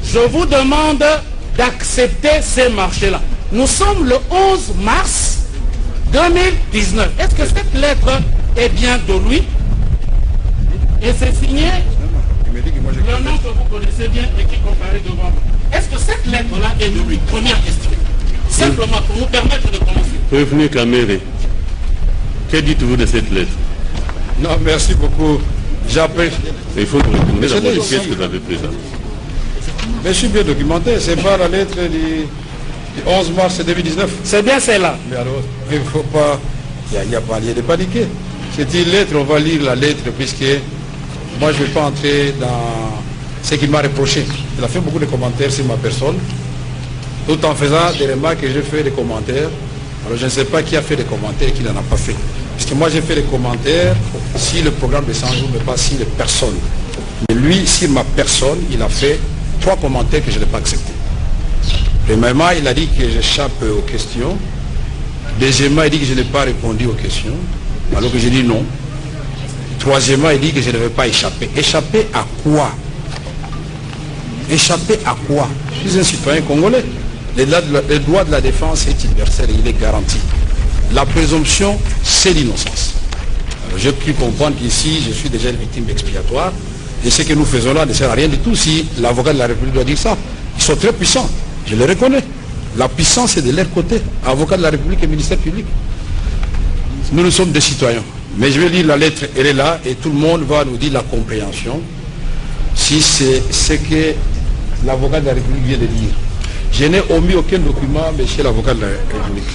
je vous demande d'accepter ces marchés-là. Nous sommes le 11 mars 2019. Est-ce que cette lettre est bien de lui? Et c'est signé le nom que vous connaissez bien et qui comparaît devant vous. Est-ce que cette lettre-là est de lui? Première question. Simplement pour nous permettre de commencer. Prévenu Kamere, que dites-vous de cette lettre? Non, merci beaucoup. J'appelle. Il faut retourner d'abord les pièces que vous avez présentées. Mais je suis bien documenté. C'est pas la lettre du 11 mars 2019. C'est bien celle-là. Mais alors, il ne faut pas... Il n'y a pas lieu de paniquer. C'est une lettre, on va lire la lettre, puisque moi je ne vais pas entrer dans ce qu'il m'a reproché. Il a fait beaucoup de commentaires sur ma personne, tout en faisant des remarques et j'ai fait des commentaires. Alors je ne sais pas qui a fait des commentaires et qui n'en a pas fait. Puisque moi j'ai fait des commentaires sur le programme de 100 jours, mais pas sur les personnes. Mais lui, sur ma personne, il a fait 3 commentaires que je n'ai pas acceptés. Premièrement, il a dit que j'échappe aux questions. Deuxièmement, il dit que je n'ai pas répondu aux questions, alors que j'ai dit non. Troisièmement, il dit que je ne vais pas échapper. Échapper à quoi? Échapper à quoi? Je suis un citoyen congolais. Le droit de la défense est universel et il est garanti. La présomption, c'est l'innocence. J'ai pu comprendre qu'ici, je suis déjà une victime expiatoire. Et ce que nous faisons là ne sert à rien du tout si l'avocat de la République doit dire ça. Ils sont très puissants, je le reconnais. La puissance est de leur côté. Avocat de la République et ministère public. Nous sommes des citoyens. Mais je vais lire la lettre, elle est là, et tout le monde va nous dire la compréhension. Si c'est ce que l'avocat de la République vient de dire. Je n'ai omis aucun document, monsieur l'avocat de la République.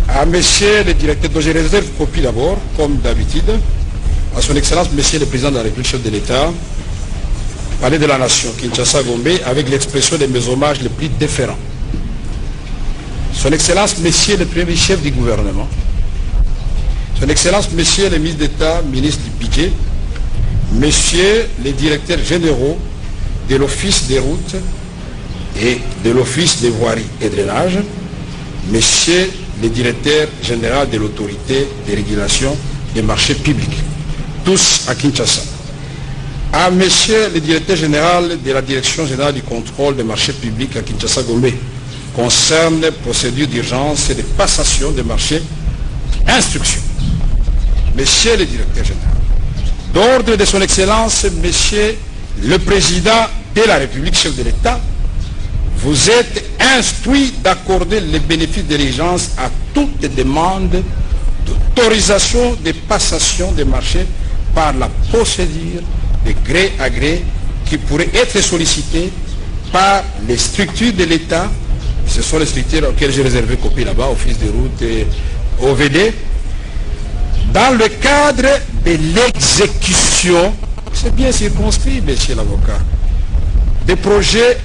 À monsieur le directeur, dont je réserve copie d'abord, comme d'habitude, à son excellence, monsieur le président de la République, chef de l'État, palais de la nation, Kinshasa Gombe, avec l'expression de mes hommages les plus déférents. Son excellence, monsieur le premier chef du gouvernement, son excellence, monsieur le ministre d'État, ministre du budget, messieurs les directeurs généraux de l'Office des routes et de l'Office des voiries et drainage, messieurs les directeurs généraux de l'autorité de régulation des marchés publics, tous à Kinshasa. À monsieur le directeur général de la direction générale du contrôle des marchés publics à Kinshasa Gombe, concerne procédure d'urgence et de passation des marchés, instruction. Monsieur le directeur général, d'ordre de son excellence, monsieur le président de la République, chef de l'État, vous êtes instruit d'accorder les bénéfices de l'urgence à toute demande d'autorisation de passation des marchés par la procédure de gré à gré qui pourrait être sollicitée par les structures de l'État Ce sont les structures auxquelles j'ai réservé copie là-bas, Office de route et OVD. Dans le cadre de l'exécution, c'est bien circonscrit, monsieur l'avocat, des projets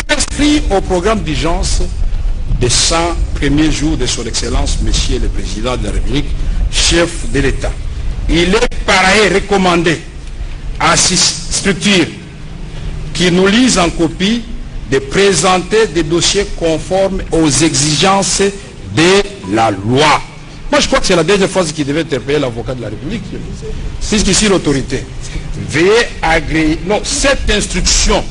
inscrits au programme d'urgence des 100 premiers jours de son Excellence, monsieur le Président de la République, chef de l'État. Il est par ailleurs recommandé à ces structures qui nous lisent en copie de présenter des dossiers conformes aux exigences de la loi. Moi, je crois que c'est la dernière fois qu'il devait interpeller l'avocat de la République. Puisqu'ici, l'autorité veillez agréer. Non, cette instruction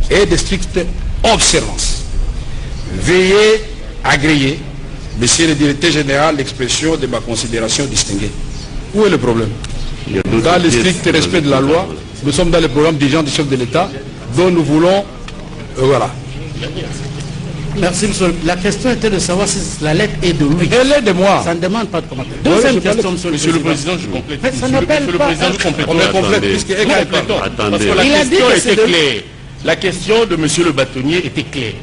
est de stricte observance. Veuillez agréer, monsieur le directeur général, l'expression de ma considération distinguée. Où est le problème? Dans le strict respect de la loi, nous sommes dans le programme d'urgence du chef de l'État, dont nous voulons... voilà. Merci, monsieur. La question était de savoir si la lettre est de lui. Elle est de moi. Ça ne demande pas de commentaire. Deuxième question, monsieur le Président, je complète. Mais ça n'appelle pas... On est complète, puisqu'il parce que la question était claire. La question de monsieur le bâtonnier était claire.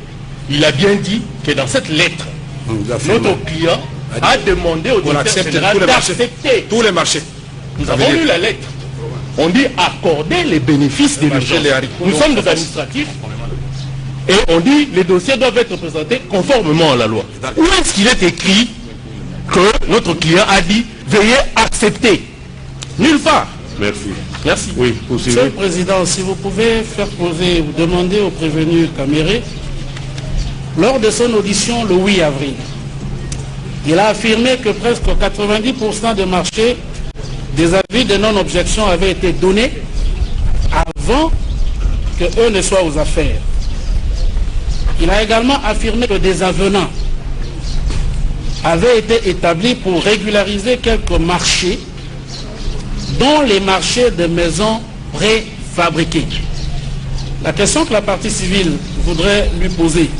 Il a bien dit que dans cette lettre, notre client a demandé au directeur général d'accepter tous les marchés. Nous avons lu la lettre. On dit accorder les bénéfices des marchés. Nous sommes des administratifs. Et on dit les dossiers doivent être présentés conformément à la loi. Où est-ce qu'il est écrit que notre client a dit veuillez accepter? Nulle part. Merci. Merci. Oui, Monsieur le Président, si vous pouvez faire poser ou demander au prévenu Caméré, lors de son audition le 8 avril, il a affirmé que presque 90% des marchés, des avis de non-objection avaient été donnés avant que eux ne soient aux affaires. Il a également affirmé que des avenants avaient été établis pour régulariser quelques marchés, dont les marchés de maisons préfabriquées. La question que la partie civile voudrait lui poser,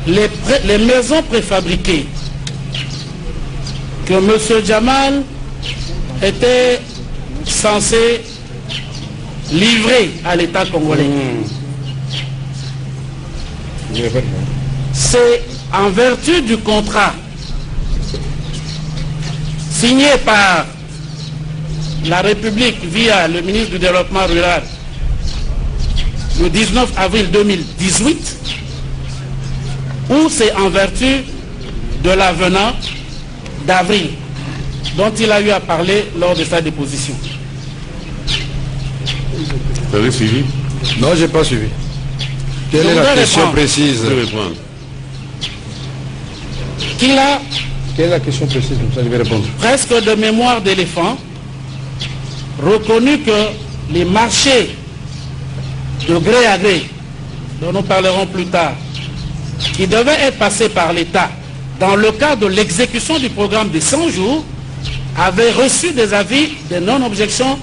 les maisons préfabriquées que M. Jamal était censé livrer à l'État congolais, c'est en vertu du contrat signé par la République via le ministre du Développement rural le 19 avril 2018, ou c'est en vertu de l'avenant d'avril dont il a eu à parler lors de sa déposition. Vous avez suivi? Non, je n'ai pas suivi. Quelle est la question précise? Quelle est la question précise? Comme ça, je vais répondre. Presque de mémoire d'éléphant, reconnu que les marchés de gré à gré, dont nous parlerons plus tard, qui devaient être passés par l'État dans le cadre de l'exécution du programme des 100 jours, avaient reçu des avis de non-objection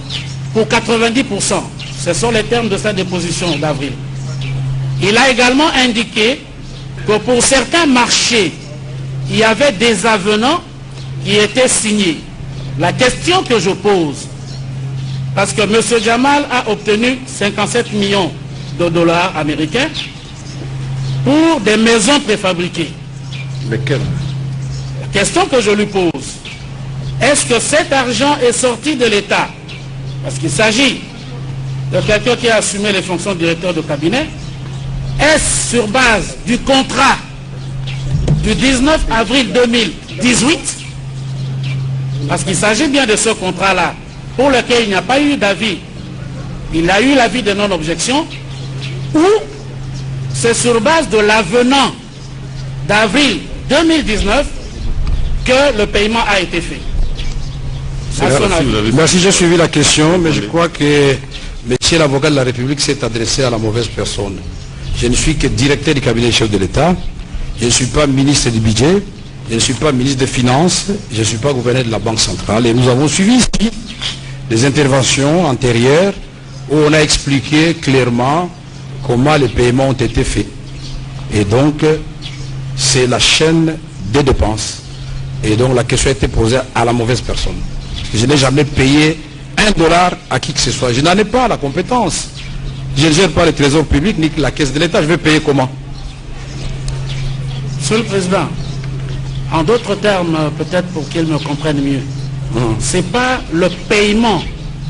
pour 90%. Ce sont les termes de sa déposition d'avril. Il a également indiqué que pour certains marchés, il y avait des avenants qui étaient signés. La question que je pose, parce que M. Jamal a obtenu 57 millions de dollars américains pour des maisons préfabriquées. Lesquelles? La question que je lui pose, est-ce que cet argent est sorti de l'État? Parce qu'il s'agit de quelqu'un qui a assumé les fonctions de directeur de cabinet. Est-ce sur base du contrat du 19 avril 2018? Parce qu'il s'agit bien de ce contrat-là, pour lequel il n'y a pas eu d'avis. Il a eu l'avis de non-objection, ou c'est sur base de l'avenant d'avril 2019 que le paiement a été fait. Merci, j'ai suivi la question, mais je crois que monsieur l'avocat de la République s'est adressé à la mauvaise personne. Je ne suis que directeur du cabinet du chef de l'État, je ne suis pas ministre du budget, je ne suis pas ministre des Finances, je ne suis pas gouverneur de la Banque centrale. Et nous avons suivi ici des interventions antérieures où on a expliqué clairement comment les paiements ont été faits. Et donc, c'est la chaîne des dépenses. Et donc, la question a été posée à la mauvaise personne. Je n'ai jamais payé $1 à qui que ce soit. Je n'en ai pas la compétence. Je ne gère pas le trésor public ni la caisse de l'État. Je vais payer comment? Monsieur le Président, en d'autres termes, peut-être pour qu'ils me comprennent mieux, c'est pas le paiement.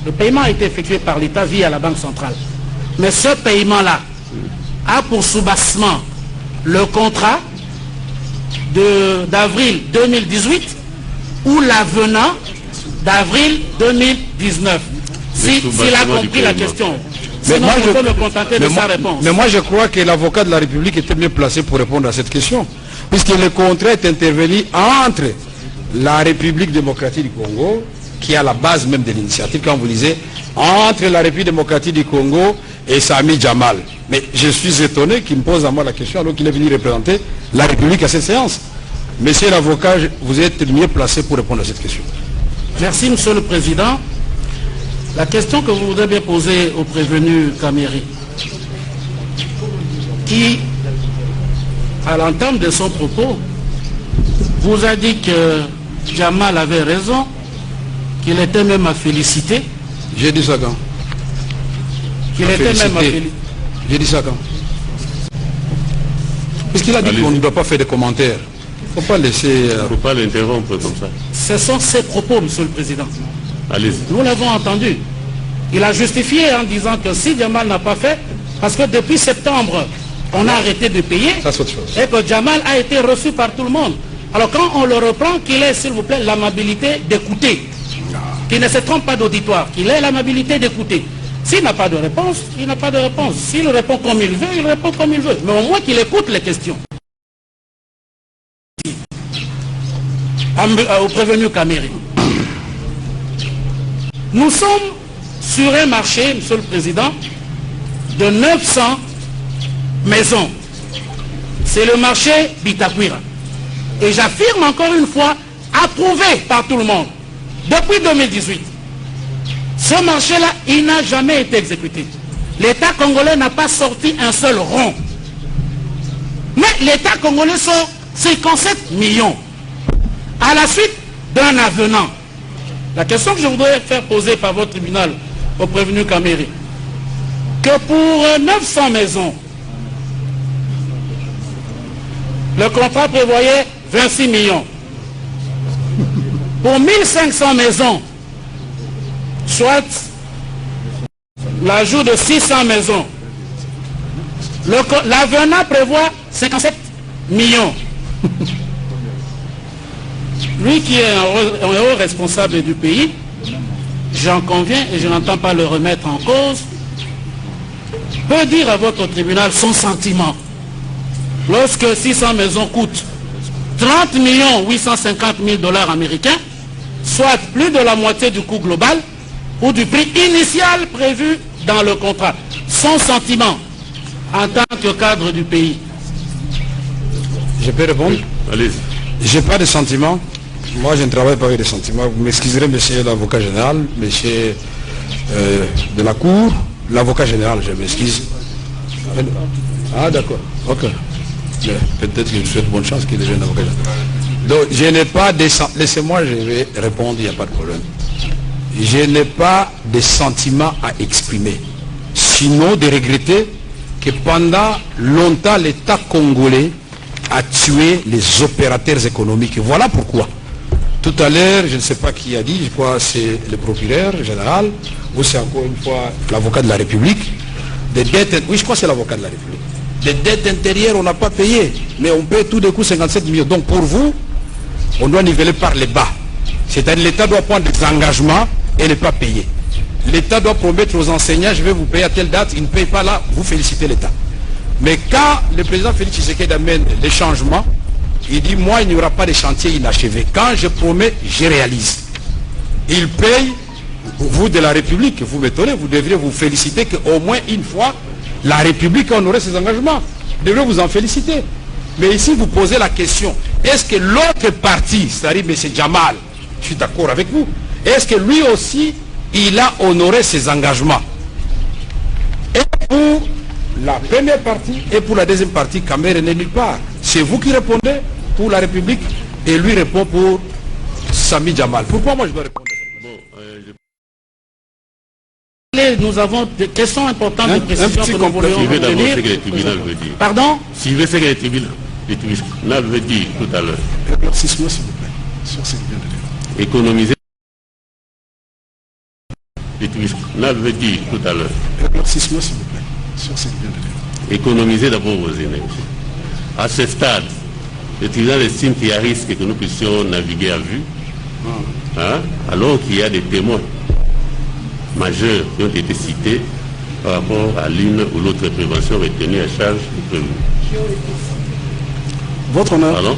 Le paiement a été effectué par l'État via la Banque centrale. Mais ce paiement-là a pour soubassement le contrat d'avril 2018 ou l'avenant d'avril 2019. S'il a compris la question. Sinon, je peux me contenter de sa réponse. Mais moi, je crois que l'avocat de la République était mieux placé pour répondre à cette question. Puisque le contrat est intervenu entre la République démocratique du Congo, qui est à la base même de l'initiative, quand vous lisez, entre la République démocratique du Congo et Sami Jamal. Mais je suis étonné qu'il me pose à moi la question alors qu'il est venu représenter la République à cette séance. Monsieur l'avocat, vous êtes mieux placé pour répondre à cette question. Merci, Monsieur le Président. La question que vous voudrez bien poser au prévenu Kameri, qui, à l'entame de son propos, vous a dit que Jamal avait raison, qu'il était même à féliciter. J'ai dit ça quand? Qu'il était même à féliciter. J'ai dit ça quand? Puisqu'il a dit qu'on ne doit pas faire de commentaires. Il ne faut pas laisser... Il ne faut pas l'interrompre comme ça. Ce sont ses propos, Monsieur le Président. Allez-y. Nous l'avons entendu. Il a justifié en disant que si Jamal n'a pas fait, parce que depuis septembre, on a arrêté de payer, et que Jamal a été reçu par tout le monde. Alors quand on le reprend, qu'il ait, s'il vous plaît, l'amabilité d'écouter. Qu'il ne se trompe pas d'auditoire, qu'il ait l'amabilité d'écouter. S'il n'a pas de réponse, il n'a pas de réponse. S'il répond comme il veut, il répond comme il veut. Mais au moins qu'il écoute les questions. Au prévenu Kameri. Nous sommes sur un marché, Monsieur le Président, de 900 maisons. C'est le marché Bitakwira. Et j'affirme encore une fois, approuvé par tout le monde, depuis 2018. Ce marché-là, il n'a jamais été exécuté. L'État congolais n'a pas sorti un seul rond. Mais l'État congolais sort 57 millions. À la suite d'un avenant. La question que je voudrais faire poser par votre tribunal au prévenu Kameri, que pour 900 maisons, le contrat prévoyait 26 millions. Pour 1500 maisons, soit l'ajout de 600 maisons, l'avenant prévoit 57 millions. Lui qui est un haut responsable du pays, j'en conviens et je n'entends pas le remettre en cause, peut dire à votre tribunal son sentiment. Lorsque 600 maisons coûtent 30 850 000 $ américains, soit plus de la moitié du coût global ou du prix initial prévu dans le contrat. Son sentiment en tant que cadre du pays. Je peux répondre? Allez-y. Je n'ai pas de sentiment. Moi, je ne travaille pas avec des sentiments. Vous m'excuserez, monsieur l'avocat général, monsieur de la Cour, l'avocat général, je m'excuse. Ah, d'accord. Ok. Peut-être que je souhaite bonne chance qu'il devienne avocat général. Donc, je n'ai pas de... Laissez-moi, je vais répondre, il n'y a pas de problème. Je n'ai pas de sentiments à exprimer. Sinon, de regretter que pendant longtemps, l'État congolais a tué les opérateurs économiques. Voilà pourquoi. Tout à l'heure, je ne sais pas qui a dit, je crois que c'est le procureur général, ou c'est encore une fois l'avocat de la République, des dettes, oui je crois que c'est l'avocat de la République, des dettes intérieures on n'a pas payé, mais on paye tout de coup 57 millions. Donc pour vous, on doit niveler par les bas. C'est-à-dire l'État doit prendre des engagements et ne pas payer. L'État doit promettre aux enseignants, je vais vous payer à telle date, ils ne payent pas là, vous félicitez l'État. Mais quand le président Félix Tshisekedi amène les changements, il dit, moi, il n'y aura pas de chantier inachevé. Quand je promets, je réalise. Il paye, vous de la République, vous m'étonnez, vous devriez vous féliciter qu'au moins une fois, la République honorait ses engagements. Vous devriez vous en féliciter. Mais ici, vous posez la question, est-ce que l'autre parti, c'est-à-dire M. Jamal, je suis d'accord avec vous, est-ce que lui aussi, il a honoré ses engagements? Et pour la première partie et pour la deuxième partie, Kameri n'est nulle part. C'est vous qui répondez pour la République et lui répond pour Sami Jamal. Pourquoi moi je dois répondre? parler, nous avons des questions importantes de précision que nous voulions Suivez d'abord obtenir. ce que le tribunal veut dire. Pardon? Suivez ce que le tribunal veut dire tout à l'heure. Éclaircissement, s'il vous plaît, sur ce qu'il vient de dire. Économiser. Le tribunal veut dire tout à l'heure. Éclaircissement, s'il vous plaît, sur ce qu'il vient de dire. Économiser d'abord vos énergies. À ce stade, le tribunal estime qu'il y a risque que nous puissions naviguer à vue, alors qu'il y a des témoins majeurs qui ont été cités par rapport à l'une ou l'autre prévention retenue à charge du prévenu. Votre honneur. Pardon?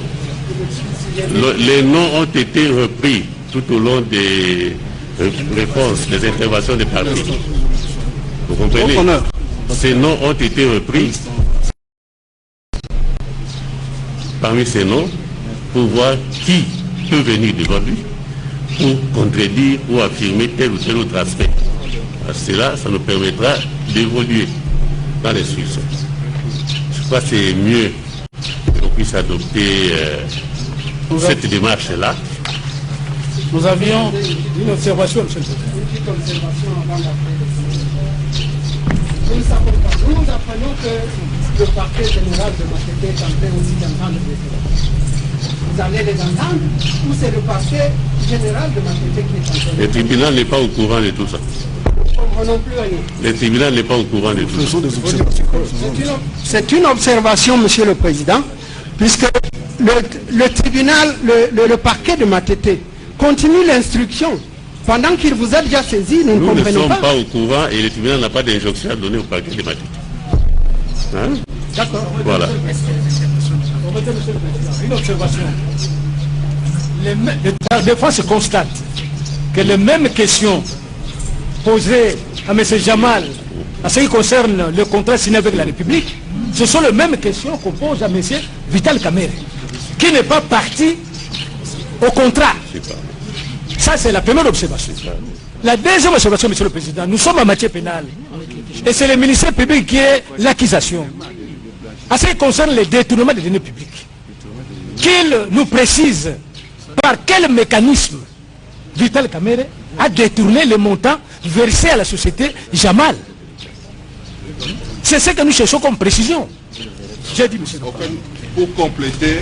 Les noms ont été repris tout au long des réponses, des interventions des partis. Vous comprenez? Votre honneur. Ces noms ont été repris parmi ces noms pour voir qui peut venir devant lui pour contredire ou affirmer tel ou tel autre aspect. Cela, ça nous permettra d'évoluer dans l'instruction. Je crois que c'est mieux qu'on puisse adopter cette démarche-là. Nous avions une observation, monsieur le Président. Nous apprenons que le parquet général de Matete est en train aussi d'entendre les éléments. Vous allez les entendre ou c'est le parquet général de Matete qui est en train de... Le tribunal n'est pas au courant de tout ça. Non plus rien. Le tribunal n'est pas au courant de tout ça. C'est une observation, monsieur le Président, puisque le tribunal, le parquet de Matete continue l'instruction. Pendant qu'il vous a déjà saisi, nous ne comprenons pas. Nous ne sommes pas au courant et le tribunal n'a pas d'injonction à donner au parquet de Matete. Hein? D'accord. Voilà. une observation. Des fois, se constate que les mêmes questions posées à M. Jamal en ce qui concerne le contrat signé avec la République, ce sont les mêmes questions qu'on pose à M. Vital Kamerhe, qui n'est pas parti au contrat. Ça, c'est la première observation. La deuxième observation, M. le Président, nous sommes en matière pénale. Et c'est le ministère public qui est l'accusation. En ce qui concerne les détournements des deniers publics, qu'il nous précise par quel mécanisme Vital Kamerhe a détourné les montants versés à la société Jamal. C'est ce que nous cherchons comme précision. J'ai dit, monsieur. Pour compléter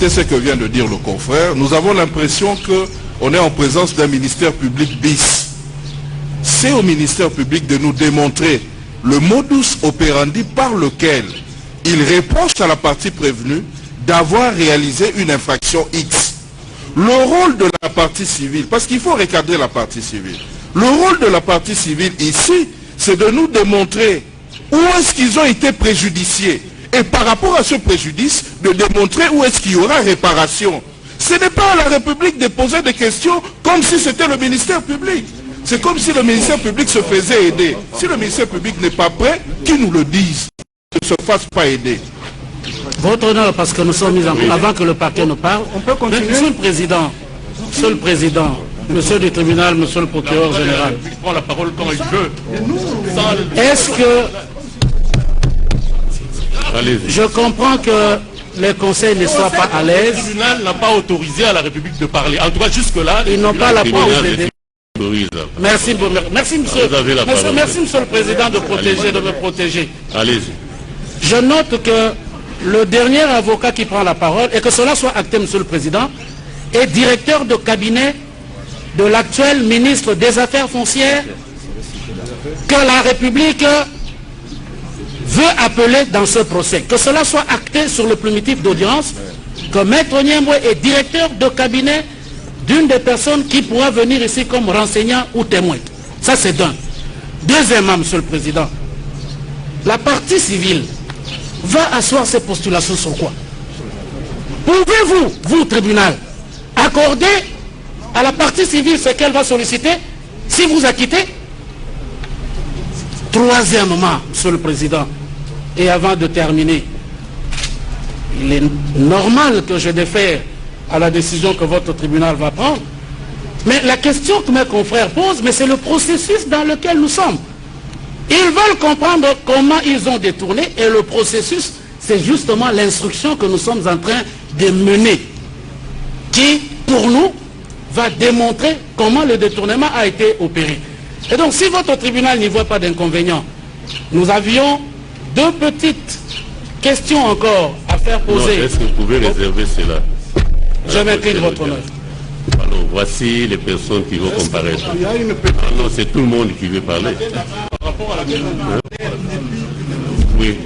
ce que vient de dire le confrère, nous avons l'impression qu'on est en présence d'un ministère public bis. C'est au ministère public de nous démontrer le modus operandi par lequel il reproche à la partie prévenue d'avoir réalisé une infraction X. Le rôle de la partie civile, parce qu'il faut recadrer la partie civile, le rôle de la partie civile ici, c'est de nous démontrer où est-ce qu'ils ont été préjudiciés. Et par rapport à ce préjudice, de démontrer où est-ce qu'il y aura réparation. Ce n'est pas à la République de poser des questions comme si c'était le ministère public. C'est comme si le ministère public se faisait aider. Si le ministère public n'est pas prêt, qu'il nous le dise. Ne se fasse pas aider. Votre honneur, parce que nous sommes mis en... Avant que le parquet nous parle, on peut continuer. Monsieur le Président, Monsieur le tribunal, Monsieur le procureur général. Il prend la parole quand il veut. Est-ce que... Je comprends que les conseils ne soient pas à l'aise. Le tribunal n'a pas autorisé à la République de parler. En tout cas, jusque-là... Ils n'ont pas la possibilité. Merci, merci, monsieur. Merci, Monsieur le Président, de me protéger. Allez-y. Je note que le dernier avocat qui prend la parole, et que cela soit acté, Monsieur le Président, est directeur de cabinet de l'actuel ministre des Affaires foncières que la République veut appeler dans ce procès. Que cela soit acté sur le primitif d'audience, que Maître Niemboué est directeur de cabinet d'une des personnes qui pourra venir ici comme renseignant ou témoin. Ça, c'est d'un. Deuxièmement, Monsieur le Président, la partie civile va asseoir ses postulations sur quoi? Pouvez-vous, vous, tribunal, accorder à la partie civile ce qu'elle va solliciter si vous acquittez? Troisièmement, Monsieur le Président, et avant de terminer, il est normal que je défère à la décision que votre tribunal va prendre. Mais la question que mes confrères posent, mais c'est le processus dans lequel nous sommes. Ils veulent comprendre comment ils ont détourné, et le processus, c'est justement l'instruction que nous sommes en train de mener, qui, pour nous, va démontrer comment le détournement a été opéré. Et donc, si votre tribunal n'y voit pas d'inconvénient, nous avions deux petites questions encore à faire poser. Est-ce que vous pouvez réserver cela? Je m'incline, votre honneur. Alors, voici les personnes qui vont comparaître. Non, c'est tout le monde qui veut parler. Par rapport à la question. Oui.